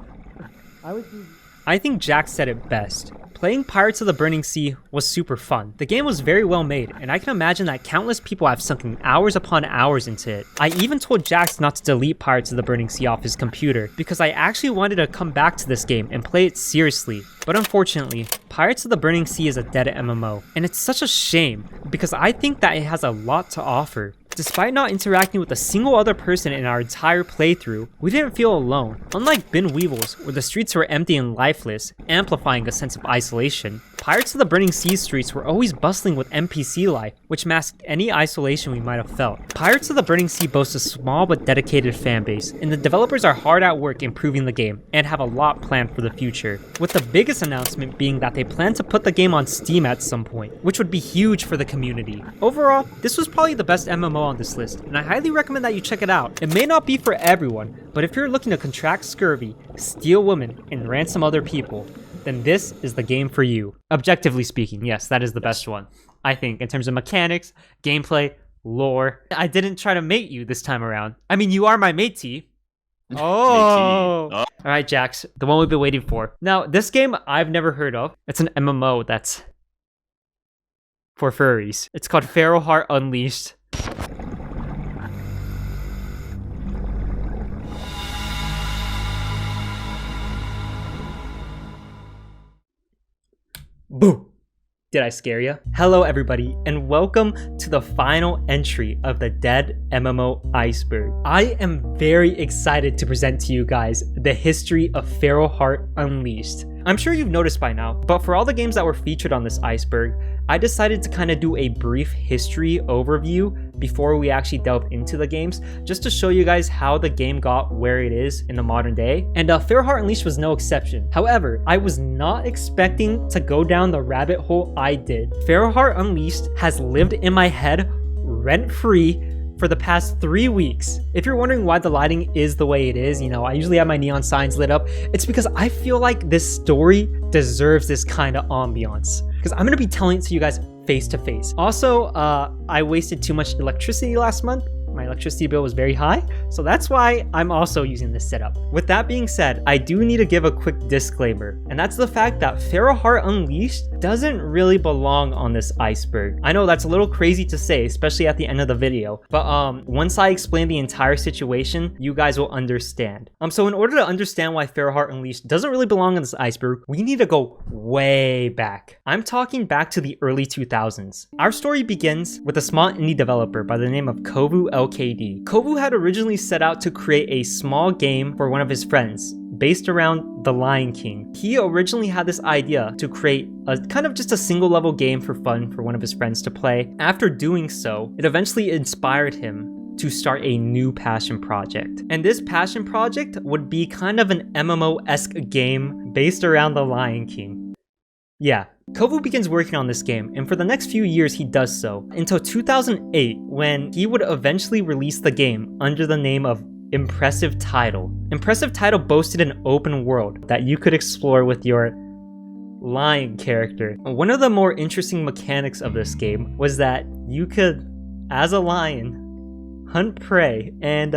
I think Jack said it best. Playing Pirates of the Burning Sea was super fun. The game was very well made, and I can imagine that countless people have sunken hours upon hours into it. I even told Jax not to delete Pirates of the Burning Sea off his computer, because I actually wanted to come back to this game and play it seriously. But unfortunately, Pirates of the Burning Sea is a dead MMO, and it's such a shame, because I think that it has a lot to offer. Despite not interacting with a single other person in our entire playthrough, we didn't feel alone. Unlike Weevils, where the streets were empty and lifeless, amplifying a sense of isolation, Pirates of the Burning Sea streets were always bustling with NPC life, which masked any isolation we might have felt. Pirates of the Burning Sea boasts a small but dedicated fanbase, and the developers are hard at work improving the game, and have a lot planned for the future. With the biggest announcement being that they plan to put the game on Steam at some point, which would be huge for the community. Overall, this was probably the best MMO on this list, and I highly recommend that you check it out. It may not be for everyone, but if you're looking to contract scurvy, steal women, and ransom other people, then this is the game for you. Objectively speaking, yes, that is the best one. I think, in terms of mechanics, gameplay, lore. I didn't try to mate you this time around. I mean, you are my matey. Oh. Alright, Jax, the one we've been waiting for. Now, this game I've never heard of. It's an MMO that's for furries. It's called Feral Heart Unleashed. Boo! Did I scare you? Hello everybody, and welcome to the final entry of the Dead MMO Iceberg. I am very excited to present to you guys the history of Feral Heart Unleashed. I'm sure you've noticed by now, but for all the games that were featured on this iceberg, I decided to kind of do a brief history overview before we actually delve into the games, just to show you guys how the game got where it is in the modern day. And Feral Heart Unleashed was no exception. However, I was not expecting to go down the rabbit hole I did. Feral Heart Unleashed has lived in my head rent-free for the past 3 weeks. If you're wondering why the lighting is the way it is, you know, I usually have my neon signs lit up. It's because I feel like this story deserves this kind of ambiance, because I'm gonna be telling it to you guys face to face. Also, I wasted too much electricity last month. My electricity bill was very high, so that's why I'm also using this setup. With that being said, I do need to give a quick disclaimer, and that's the fact that Feral Heart Unleashed doesn't really belong on this iceberg. I know that's a little crazy to say, especially at the end of the video, but once I explain the entire situation, you guys will understand. So in order to understand why Feral Heart Unleashed doesn't really belong on this iceberg, we need to go way back. I'm talking back to the early 2000s. Our story begins with a small indie developer by the name of KOVU LKD. KOVU had originally set out to create a small game for one of his friends, based around The Lion King. He originally had this idea to create a kind of just a single level game for fun for one of his friends to play. After doing so, it eventually inspired him to start a new passion project. And this passion project would be kind of an MMO-esque game based around The Lion King. Yeah, KOVU begins working on this game, and for the next few years he does so, until 2008, when he would eventually release the game under the name of Impressive Title. Impressive Title boasted an open world that you could explore with your lion character. One of the more interesting mechanics of this game was that you could, as a lion, hunt prey, and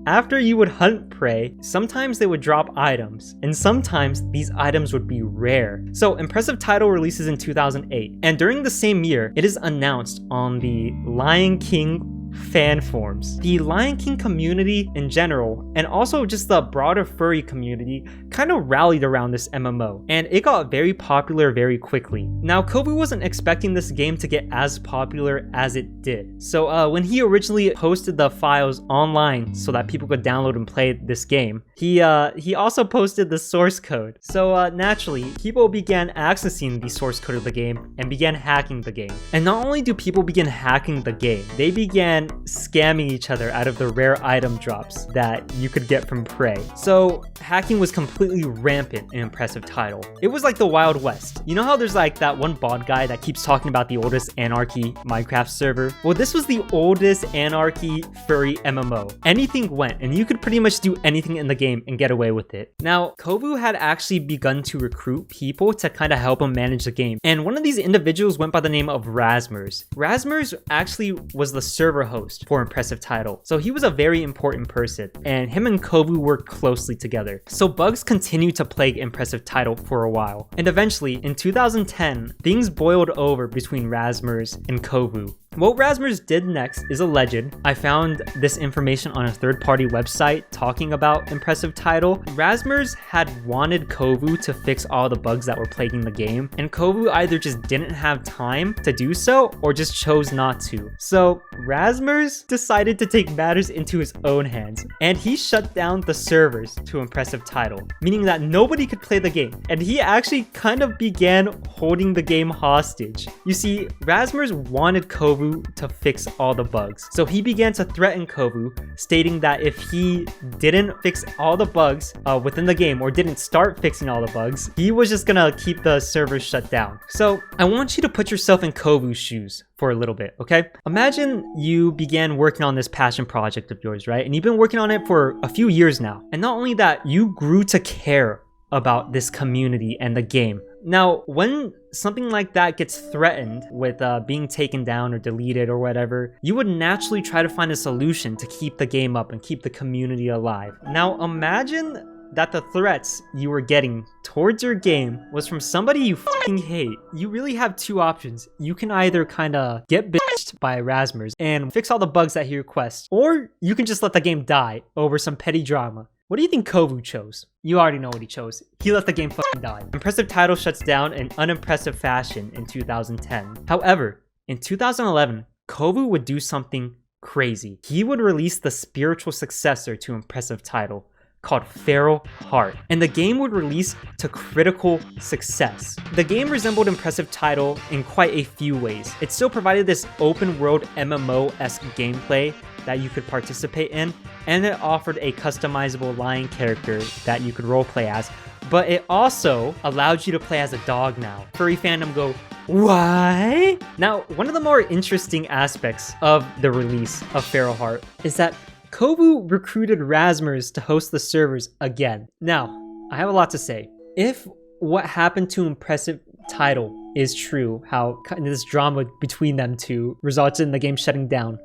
after you would hunt prey, sometimes they would drop items, and sometimes these items would be rare. So Impressive Title releases in 2008, and during the same year, it is announced on the Lion King fan forums. The Lion King community in general, and also just the broader furry community, kind of rallied around this MMO, and it got very popular very quickly. Now, Cody wasn't expecting this game to get as popular as it did. So when he originally posted the files online so that people could download and play this game, he also posted the source code. So naturally, people began accessing the source code of the game and began hacking the game. And not only do people begin hacking the game, they began scamming each other out of the rare item drops that you could get from prey. So hacking was completely rampant in Impressive Title. It was like the Wild West. You know how there's like that one bot guy that keeps talking about the oldest Anarchy Minecraft server? Well, this was the oldest Anarchy furry MMO. Anything went, and you could pretty much do anything in the game and get away with it. Now, Kovu had actually begun to recruit people to kind of help him manage the game, and one of these individuals went by the name of Rasmers. Rasmers actually was the server host for Impressive Title, so he was a very important person, and him and Kovu worked closely together. So bugs continued to plague Impressive Title for a while, and eventually in 2010 things boiled over between Rasmers and Kovu. What Rasmers did next is a legend. I found this information on a third-party website talking about Impressive Title. Rasmers had wanted Kovu to fix all the bugs that were plaguing the game, and Kovu either just didn't have time to do so or just chose not to. So Rasmers decided to take matters into his own hands, and he shut down the servers to Impressive Title, meaning that nobody could play the game, and he actually kind of began holding the game hostage. You see, Rasmers wanted Kovu to fix all the bugs, so he began to threaten Kovu, stating that if he didn't fix all the bugs within the game, or didn't start fixing all the bugs, he was just gonna keep the servers shut down. So I want you to put yourself in Kovu's shoes for a little bit, okay? Imagine you began working on this passion project of yours, right? And you've been working on it for a few years now, and not only that, you grew to care about this community and the game. Now, when something like that gets threatened with being taken down or deleted or whatever, you would naturally try to find a solution to keep the game up and keep the community alive. Now, imagine that the threats you were getting towards your game was from somebody you fucking hate. You really have two options. You can either kind of get bitched by Rasmers and fix all the bugs that he requests, or you can just let the game die over some petty drama. What do you think Kovu chose? You already know what he chose. He let the game fucking die. Impressive Title shuts down in unimpressive fashion in 2010. However, in 2011, Kovu would do something crazy. He would release the spiritual successor to Impressive Title, called Feral Heart, and the game would release to critical success. The game resembled Impressive Title in quite a few ways. It still provided this open world MMO-esque gameplay that you could participate in, and it offered a customizable lion character that you could roleplay as, but it also allowed you to play as a dog now. Furry fandom go, why? Now, one of the more interesting aspects of the release of Feral Heart is that Kovu recruited Rasmers to host the servers again. Now, I have a lot to say. If what happened to Impressive Title is true, how this drama between them two results in the game shutting down,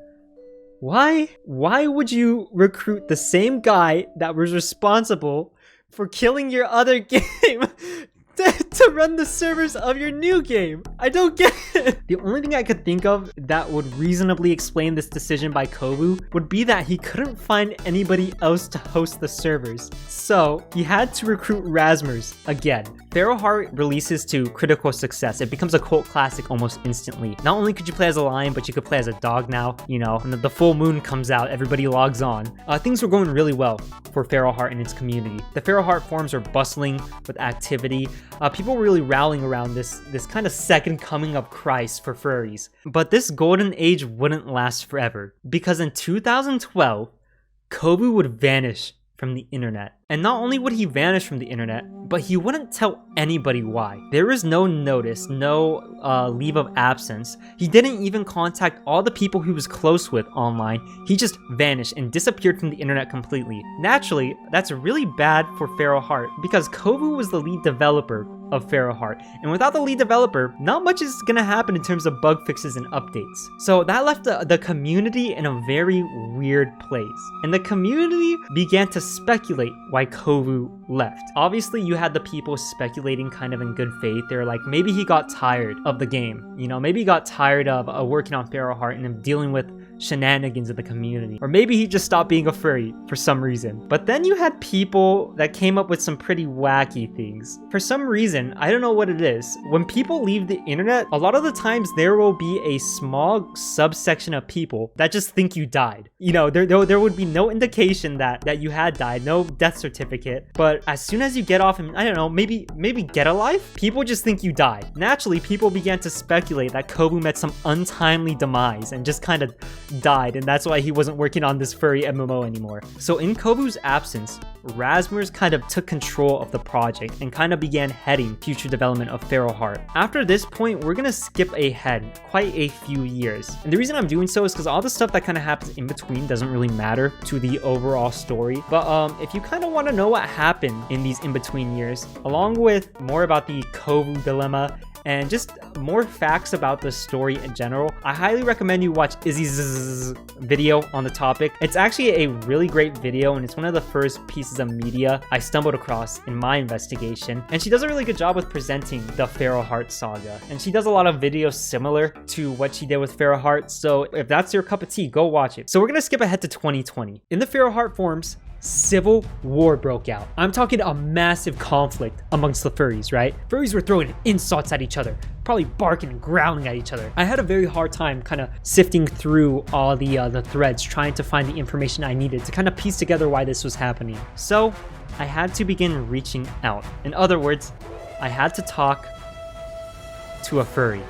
why would you recruit the same guy that was responsible for killing your other game to run the servers of your new game? I don't get it. The only thing I could think of that would reasonably explain this decision by Kovu would be that he couldn't find anybody else to host the servers, so he had to recruit Rasmers again. Feral Heart releases to critical success. It becomes a cult classic almost instantly. Not only could you play as a lion, but you could play as a dog now. You know, when the full moon comes out, everybody logs on. Things were going really well for Feral Heart and its community. The Feral Heart forums are bustling with activity. People were really rallying around this kind of second coming of Christ for furries. But this golden age wouldn't last forever, because in 2012, Kovu would vanish from the internet. And not only would he vanish from the internet, but he wouldn't tell anybody why. There was no notice, no leave of absence. He didn't even contact all the people he was close with online. He just vanished and disappeared from the internet completely. Naturally, that's really bad for Feral Heart, because Kovu was the lead developer of Feral Heart. And without the lead developer, not much is gonna happen in terms of bug fixes and updates. So that left the community in a very weird place. And the community began to speculate why Kovu left. Obviously, you had the people speculating kind of in good faith. They're like, maybe he got tired of the game. You know, maybe he got tired of working on Feral Heart and him dealing with shenanigans of the community. Or maybe he just stopped being a furry for some reason. But then you had people that came up with some pretty wacky things. For some reason, I don't know what it is, when people leave the internet, a lot of the times there will be a small subsection of people that just think you died. You know, there would be no indication that you had died, no death certificate. But as soon as you get off and, I don't know, maybe get a life, people just think you died. Naturally, people began to speculate that Kovu met some untimely demise and just kind of died, and that's why he wasn't working on this furry MMO anymore. So in Kovu's absence, Rasmus kind of took control of the project and kind of began heading future development of Feral Heart. After this point, we're gonna skip ahead quite a few years. And the reason I'm doing so is because all the stuff that kind of happens in between doesn't really matter to the overall story. But if you kind of want to know what happened in these in-between years, along with more about the Kovu dilemma and just more facts about the story in general, I highly recommend you watch Izzy's video on the topic. It's actually a really great video, and it's one of the first pieces of media I stumbled across in my investigation. And she does a really good job with presenting the Feral Heart saga. And she does a lot of videos similar to what she did with Feral Heart, so if that's your cup of tea, go watch it. So we're gonna skip ahead to 2020. In the Feral Heart forums, civil war broke out. I'm talking a massive conflict amongst the furries, right? Furries were throwing insults at each other, probably barking and growling at each other. I had a very hard time kind of sifting through all the threads, trying to find the information I needed to kind of piece together why this was happening. So I had to begin reaching out. In other words, I had to talk to a furry.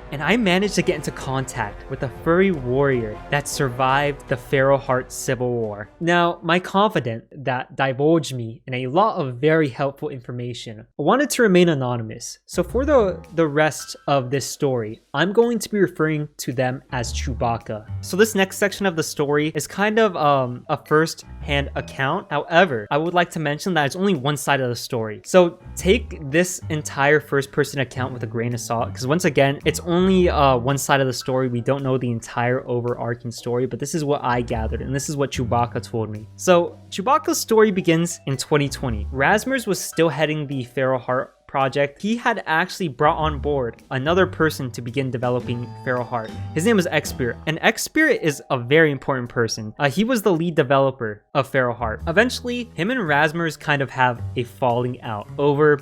And I managed to get into contact with a furry warrior that survived the Feral Heart Civil War. Now, my confidant that divulged me in a lot of very helpful information wanted to remain anonymous. So for the rest of this story, I'm going to be referring to them as Chewbacca. So this next section of the story is kind of a first-hand account. However, I would like to mention that it's only one side of the story. So take this entire first-person account with a grain of salt, because once again, it's only one side of the story. We don't know the entire overarching story, but this is what I gathered, and this is what Chewbacca told me. So Chewbacca's story begins in 2020. Rasmus was still heading the Feral Heart project. He had actually brought on board another person to begin developing Feral Heart. His name was X-Spirit, and X-Spirit is a very important person. He was the lead developer of Feral Heart. Eventually, him and Rasmus kind of have a falling out over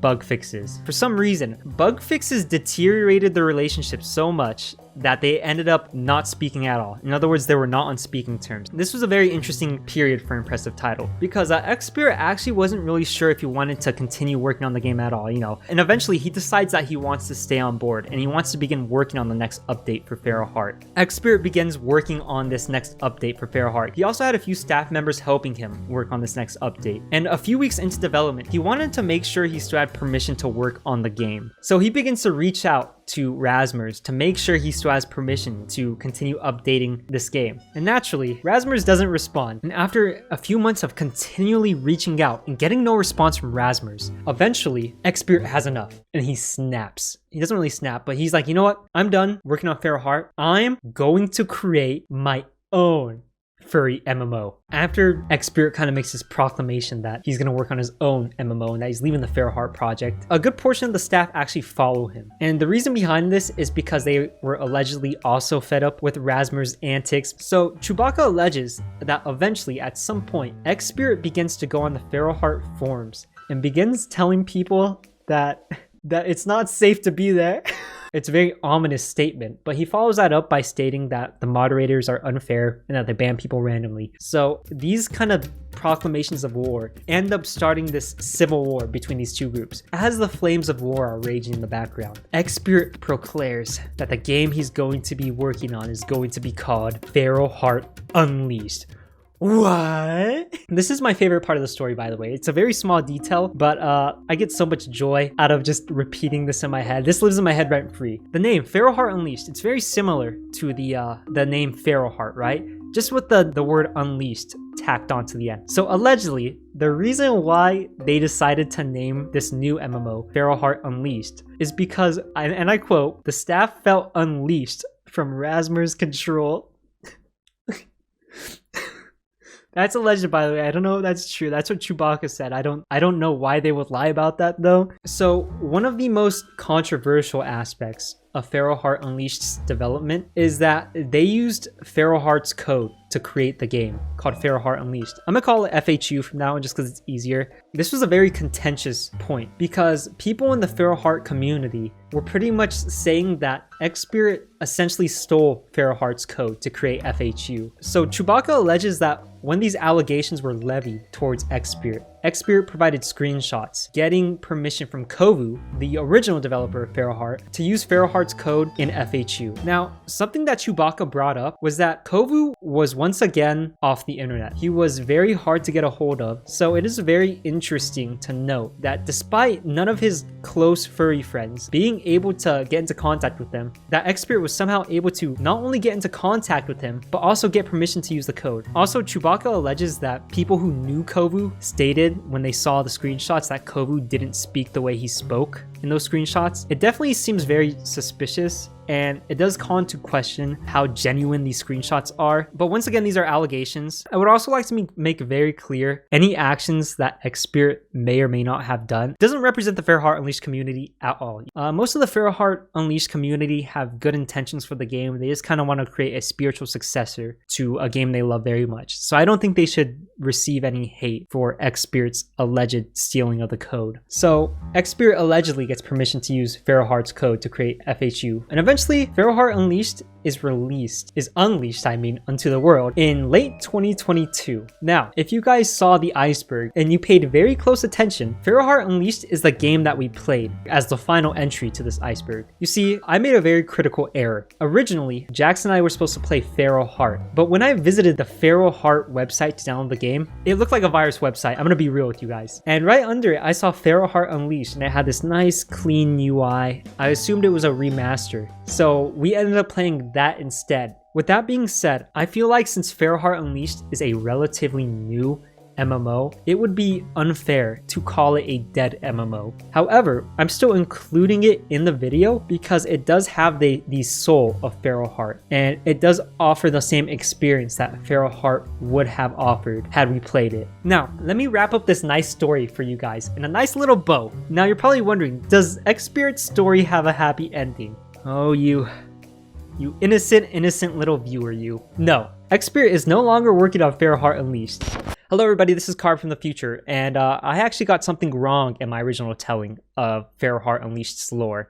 bug fixes. For some reason, bug fixes deteriorated the relationship so much that they ended up not speaking at all. In other words, they were not on speaking terms. This was a very interesting period for Impressive Title, because X-Spirit actually wasn't really sure if he wanted to continue working on the game at all, you know. And eventually he decides that he wants to stay on board and he wants to begin working on the next update for Feral Heart. X-Spirit begins working on this next update for Feral Heart. He also had a few staff members helping him work on this next update. And a few weeks into development, he wanted to make sure he still had permission to work on the game. So he begins to reach out to Rasmus to make sure he still has permission to continue updating this game. And naturally, Rasmus doesn't respond. And after a few months of continually reaching out and getting no response from Rasmus, eventually, X-Spirit has enough and he snaps. He doesn't really snap, but he's like, you know what? I'm done working on Feral Heart. I'm going to create my own furry MMO. After X-Spirit kind of makes his proclamation that he's going to work on his own MMO and that he's leaving the Feral Heart project, a good portion of the staff actually follow him. And the reason behind this is because they were allegedly also fed up with Rasmus' antics. So Chewbacca alleges that eventually, at some point, X-Spirit begins to go on the Feral Heart forums and begins telling people that it's not safe to be there. It's a very ominous statement, but he follows that up by stating that the moderators are unfair and that they ban people randomly. So these kind of proclamations of war end up starting this civil war between these two groups. As the flames of war are raging in the background, X-Spirit proclaims that the game he's going to be working on is going to be called Feral Heart Unleashed. What? This is my favorite part of the story, by the way. It's a very small detail, but I get so much joy out of just repeating this in my head. This lives in my head rent free. The name Feral Heart Unleashed, it's very similar to the name Feral Heart, right? Just with the word unleashed tacked onto the end. So allegedly, The reason why they decided to name this new MMO Feral Heart Unleashed is because, and I quote, the staff felt unleashed from Rasmer's control. That's alleged, by the way. I don't know if that's true. That's what Chewbacca said. I don't know why they would lie about that though. So one of the most controversial aspects of Feral Heart Unleashed's development is that they used Feral Heart's code to create the game called Feral Heart Unleashed. I'm gonna call it FHU from now on just because it's easier. This was a very contentious point because people in the Feral Heart community were pretty much saying that Xspirit essentially stole Feral Heart's code to create FHU. So Chewbacca alleges that when these allegations were levied towards Xspirit provided screenshots getting permission from Kovu, the original developer of Feral Heart, to use Feral Heart's code in FHU. Now, something that Chewbacca brought up was that Kovu was once again off the internet. He was very hard to get a hold of, so it is very interesting to note that despite none of his close furry friends being able to get into contact with him, that Xspirit was somehow able to not only get into contact with him, but also get permission to use the code. Also, Chewbacca alleges that people who knew Kovu stated when they saw the screenshots that Kovu didn't speak the way he spoke in those screenshots. It definitely seems very suspicious, and it does call into question how genuine these screenshots are. But once again, these are allegations. I would also like to make very clear any actions that Xspirit may or may not have done doesn't represent the Feral Heart Unleashed community at all. Most of the Feral Heart Unleashed community have good intentions for the game. They just kind of want to create a spiritual successor to a game they love very much. So I don't think they should receive any hate for Xspirit's alleged stealing of the code. So Xspirit allegedly gets permission to use Feral Heart's code to create FHU, and eventually Feral Heart Unleashed is unleashed onto the world in late 2022. Now, if you guys saw the iceberg and you paid very close attention, Feral Heart Unleashed is the game that we played as the final entry to this iceberg. You see, I made a very critical error. Originally, Jax and I were supposed to play Feral Heart, but when I visited the Feral Heart website to download the game, it looked like a virus website. I'm gonna be real with you guys. And right under it, I saw Feral Heart Unleashed, and it had this nice clean UI. I assumed it was a remaster, so we ended up playing that instead. With that being said, I feel like since Feral Heart Unleashed is a relatively new MMO, it would be unfair to call it a dead MMO. However, I'm still including it in the video because it does have the soul of Feral Heart, and it does offer the same experience that Feral Heart would have offered had we played it. Now, let me wrap up this nice story for you guys in a nice little bow. Now, you're probably wondering, does Xspirit's story have a happy ending? Oh, you innocent little viewer, you. No, Xspirit is no longer working on Feral Heart Unleashed. Hello everybody, this is Carb from the future, and I actually got something wrong in my original telling of Feral Heart Unleashed's lore.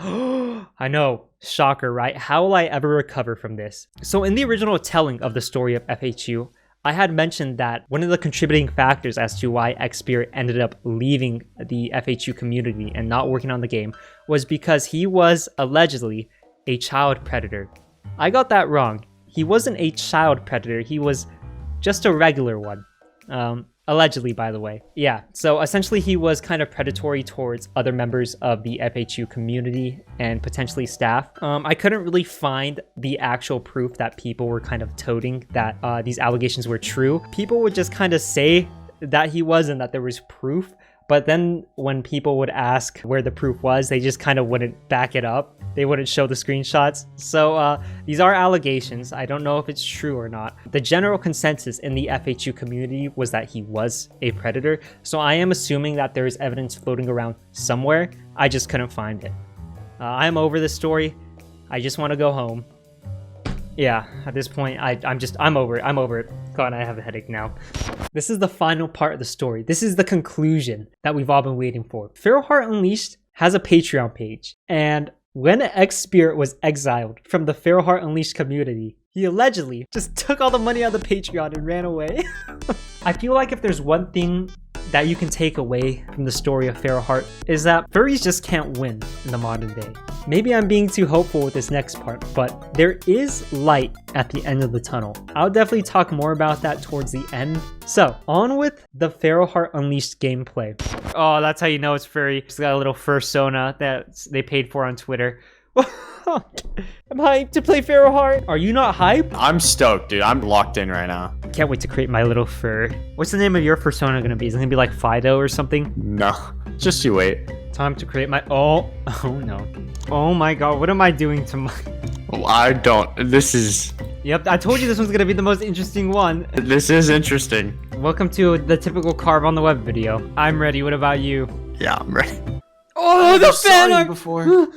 I know, shocker, right? How will I ever recover from this? So in the original telling of the story of FHU, I had mentioned that one of the contributing factors as to why Xspirit ended up leaving the FHU community and not working on the game was because he was allegedly a child predator. I got that wrong. He wasn't a child predator, he was just a regular one. Allegedly, by the way. Yeah, so essentially he was kind of predatory towards other members of the FHU community and potentially staff. I couldn't really find the actual proof that people were kind of toting that these allegations were true. People would just kind of say that he was and that there was proof, but then when people would ask where the proof was, they just kind of wouldn't back it up. They wouldn't show the screenshots. So these are allegations. I don't know if it's true or not. The general consensus in the FHU community was that he was a predator. So I am assuming that there is evidence floating around somewhere. I just couldn't find it. I'm over this story. I just want to go home. Yeah, at this point, I'm over it. I'm over it. God, I have a headache now. This is the final part of the story. This is the conclusion that we've all been waiting for. Feral Heart Unleashed has a Patreon page, and when Xspirit was exiled from the Feral Heart Unleashed community, he allegedly just took all the money out of the Patreon and ran away. I feel like if there's one thing that you can take away from the story of Feral Heart is that furries just can't win in the modern day. Maybe I'm being too hopeful with this next part, but there is light at the end of the tunnel. I'll definitely talk more about that towards the end. So, on with the Feral Heart Unleashed gameplay. Oh, that's how you know it's furry. It's got a little fursona that they paid for on Twitter. I'm hyped to play Pharaoh Heart. Are you not hyped? I'm stoked, dude. I'm locked in right now. Can't wait to create my little fur. What's the name of your persona gonna be? Is it gonna be like Fido or something? No, just you wait. Time to create my... Oh no. Oh my god, what am I doing to my... Well, I don't. This is... Yep, I told you this was gonna be the most interesting one. This is interesting. Welcome to the typical carve on the web video. I'm ready, what about you? Yeah, I'm ready. Oh, the fan art! Before.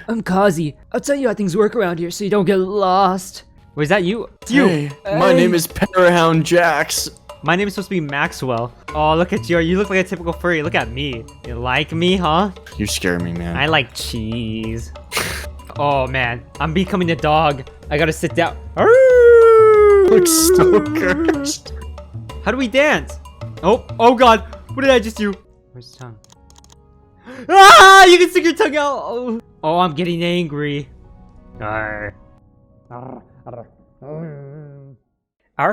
I'm Kazi. I'll tell you how things work around here so you don't get lost. Wait, is that you? It's you! Hey, my name is Parahound Jax. My name is supposed to be Maxwell. Oh, look at you. You look like a typical furry. Look at me. You like me, huh? You scare me, man. I like cheese. Oh, man. I'm becoming a dog. I gotta sit down. Looks so cursed. How do we dance? Oh god. What did I just do? Where's the tongue? Ah! You can stick your tongue out. Oh, I'm getting angry. Our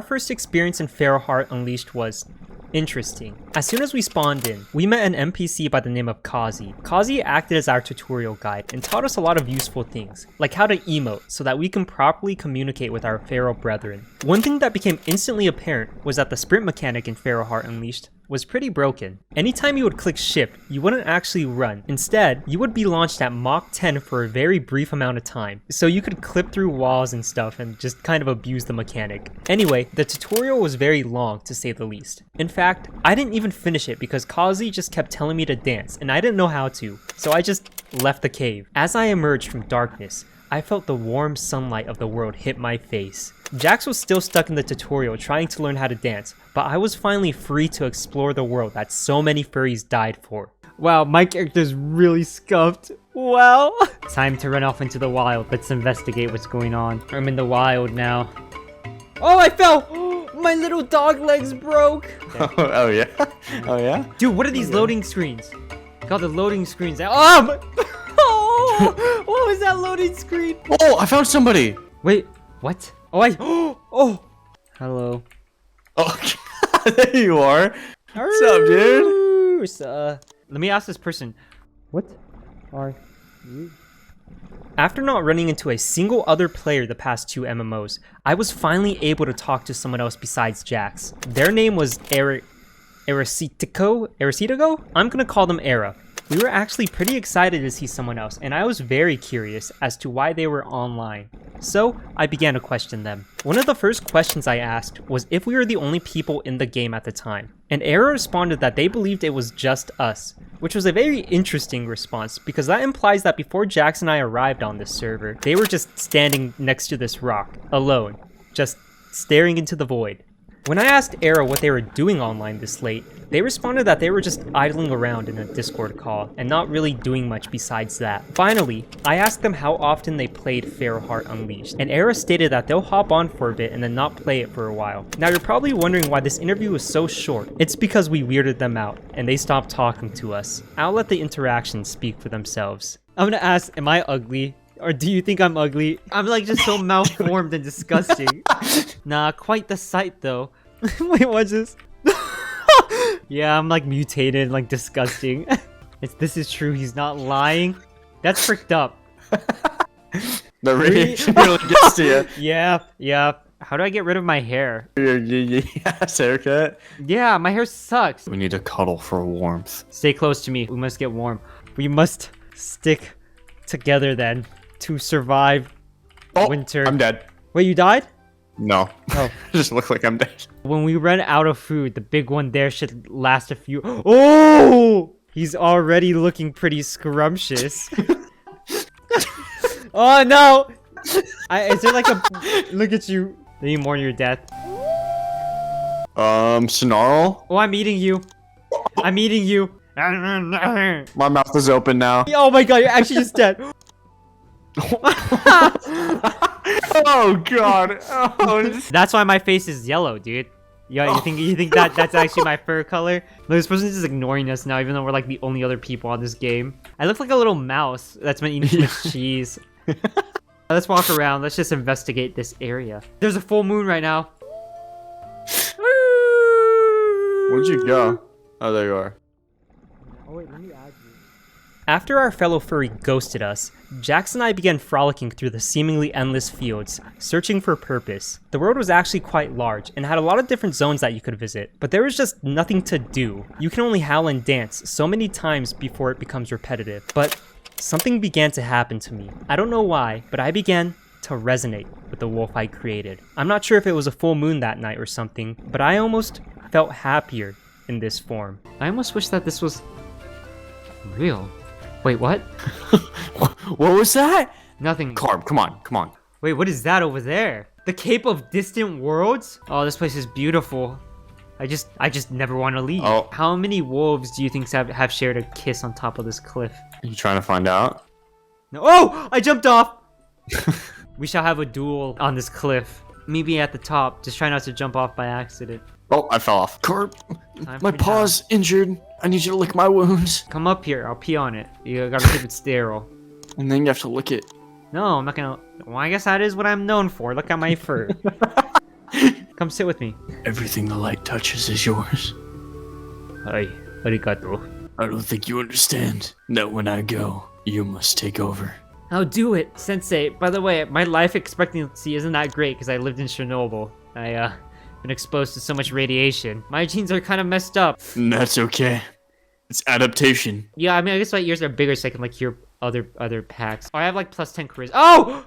first experience in Pharaoh Heart Unleashed was interesting. As soon as we spawned in, we met an NPC by the name of Kazi. Kazi acted as our tutorial guide and taught us a lot of useful things, like how to emote so that we can properly communicate with our Pharaoh brethren. One thing that became instantly apparent was that the sprint mechanic in Pharaoh Heart Unleashed was pretty broken. Anytime you would click shift, you wouldn't actually run. Instead, you would be launched at Mach 10 for a very brief amount of time, so you could clip through walls and stuff and just kind of abuse the mechanic. Anyway, the tutorial was very long to say the least. In fact, I didn't even finish it because Kazi just kept telling me to dance and I didn't know how to, so I just left the cave. As I emerged from darkness, I felt the warm sunlight of the world hit my face. Jax was still stuck in the tutorial trying to learn how to dance, but I was finally free to explore the world that so many furries died for. Wow, my character's really scuffed. Well, time to run off into the wild. Let's investigate what's going on. I'm in the wild now. Oh, I fell! My little dog legs broke! Oh yeah? Oh yeah? Dude, what are these loading screens? God, the loading screens. Oh! Oh! What was that loading screen? Oh, I found somebody! Wait, what? Oh, oh! Hello. Oh, there you are. What's up, dude? Let me ask this person. What are you? After not running into a single other player the past 2 MMOs, I was finally able to talk to someone else besides Jax. Their name was Eracitico? I'm gonna call them Era. We were actually pretty excited to see someone else, and I was very curious as to why they were online. So, I began to question them. One of the first questions I asked was if we were the only people in the game at the time, and Era responded that they believed it was just us, which was a very interesting response because that implies that before Jax and I arrived on this server, they were just standing next to this rock, alone, just staring into the void. When I asked Era what they were doing online this late, they responded that they were just idling around in a Discord call and not really doing much besides that. Finally, I asked them how often they played Pharaoh Heart Unleashed, and Era stated that they'll hop on for a bit and then not play it for a while. Now you're probably wondering why this interview was so short. It's because we weirded them out and they stopped talking to us. I'll let the interactions speak for themselves. I'm gonna ask, am I ugly? Or do you think I'm ugly? I'm like just so malformed and disgusting. Nah, quite the sight though. Wait, what's this? Yeah, I'm like mutated, like disgusting. This is true, he's not lying. That's fricked up. The radiation really gets to you. Yeah. How do I get rid of my hair? Yes, haircut. Yeah, my hair sucks. We need to cuddle for warmth. Stay close to me. We must get warm. We must stick together then to survive winter. I'm dead. Wait, you died? No. Oh. Just look like I'm dead. When we run out of food, the big one there should last a few... Oh! He's already looking pretty scrumptious. Oh, no! Is there like a... Look at you. Did you mourn your death? Snarl? Oh, I'm eating you. I'm eating you. My mouth is open now. Oh my god, you're actually just dead. Oh god. Oh. That's why my face is yellow, dude. Yeah, you think that's actually my fur color? Look, this person's just ignoring us now, even though we're like the only other people on this game. I look like a little mouse that's been eating too much cheese. Let's walk around. Let's just investigate this area. There's a full moon right now. Where'd you go? Oh, there you are. Oh wait, let me add you. After our fellow furry ghosted us, Jax and I began frolicking through the seemingly endless fields, searching for purpose. The world was actually quite large and had a lot of different zones that you could visit, but there was just nothing to do. You can only howl and dance so many times before it becomes repetitive. But something began to happen to me. I don't know why, but I began to resonate with the wolf I created. I'm not sure if it was a full moon that night or something, but I almost felt happier in this form. I almost wish that this was real. Wait, what? What was that? Nothing. Carb, come on, come on. Wait, what is that over there? The Cape of Distant Worlds? Oh, this place is beautiful. I just never want to leave. Oh. How many wolves do you think have shared a kiss on top of this cliff? Are you trying to find out? No. Oh, I jumped off. We shall have a duel on this cliff. Maybe at the top. Just try not to jump off by accident. Oh, I fell off. Carb, Time my for paw's injured. I need you to lick my wounds. Come up here. I'll pee on it. You gotta keep it sterile. And then you have to lick it. No, I'm not gonna. Well, I guess that is what I'm known for. Look at my fur. Come sit with me. Everything the light touches is yours. Hi, arigato. I don't think you understand that when I go, you must take over. I'll do it, Sensei. By the way, my life expectancy isn't that great because I lived in Chernobyl. Been exposed to so much radiation. My genes are kind of messed up. And that's okay. It's adaptation. Yeah, I mean, I guess my ears are bigger so I can like hear other packs. Oh, I have like plus 10 charisma. Oh!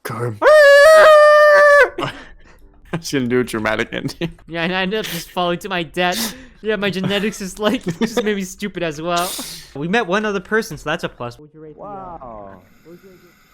Carb. I was gonna do a dramatic ending. Yeah, and I ended up just falling to my death. Yeah, my genetics is like, just made me stupid as well. We met one other person, so that's a plus. Wow.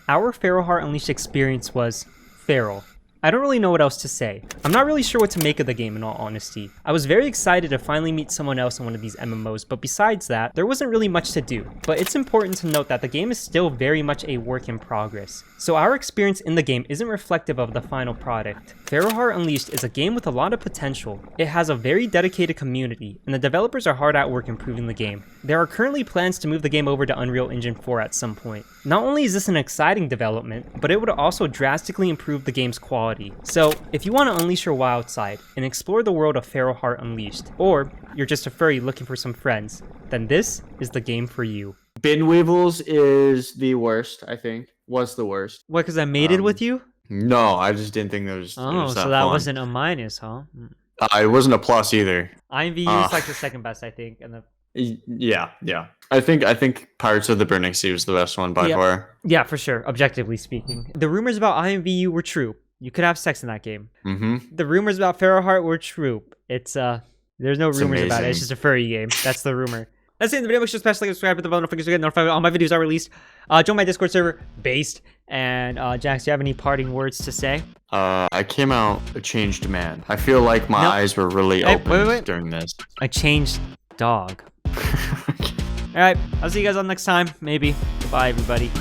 Our Feral Heart Unleashed experience was feral. I don't really know what else to say. I'm not really sure what to make of the game in all honesty. I was very excited to finally meet someone else in one of these MMOs, but besides that, there wasn't really much to do. But it's important to note that the game is still very much a work in progress. So our experience in the game isn't reflective of the final product. Feral Heart Unleashed is a game with a lot of potential. It has a very dedicated community, and the developers are hard at work improving the game. There are currently plans to move the game over to Unreal Engine 4 at some point. Not only is this an exciting development, but it would also drastically improve the game's quality. So, if you want to unleash your wild side and explore the world of Feral Heart Unleashed, or you're just a furry looking for some friends, then this is the game for you. Bin Weevils is the worst, I think. Was the worst. What, because I mated with you? No, I just didn't think there was. Oh, so that wasn't a minus, huh? It wasn't a plus either. IMVU is like the second best, I think, and the Yeah. I think Pirates of the Burning Sea was the best one by far. Yeah, for sure, objectively speaking. The rumors about IMVU were true. You could have sex in that game. Mm-hmm. The rumors about Feral Heart were true. It's there's no rumors about it. It's amazing. just a furry game. That's the rumor. That's it in the video. Make sure to smash like, subscribe, hit the bell notifications to get notified when all my videos are released. Join my Discord server, Based. And Jax, do you have any parting words to say? I came out a changed man. I feel like my eyes were really open during this. A changed dog. All right, I'll see you guys on next time. Maybe. Goodbye, everybody.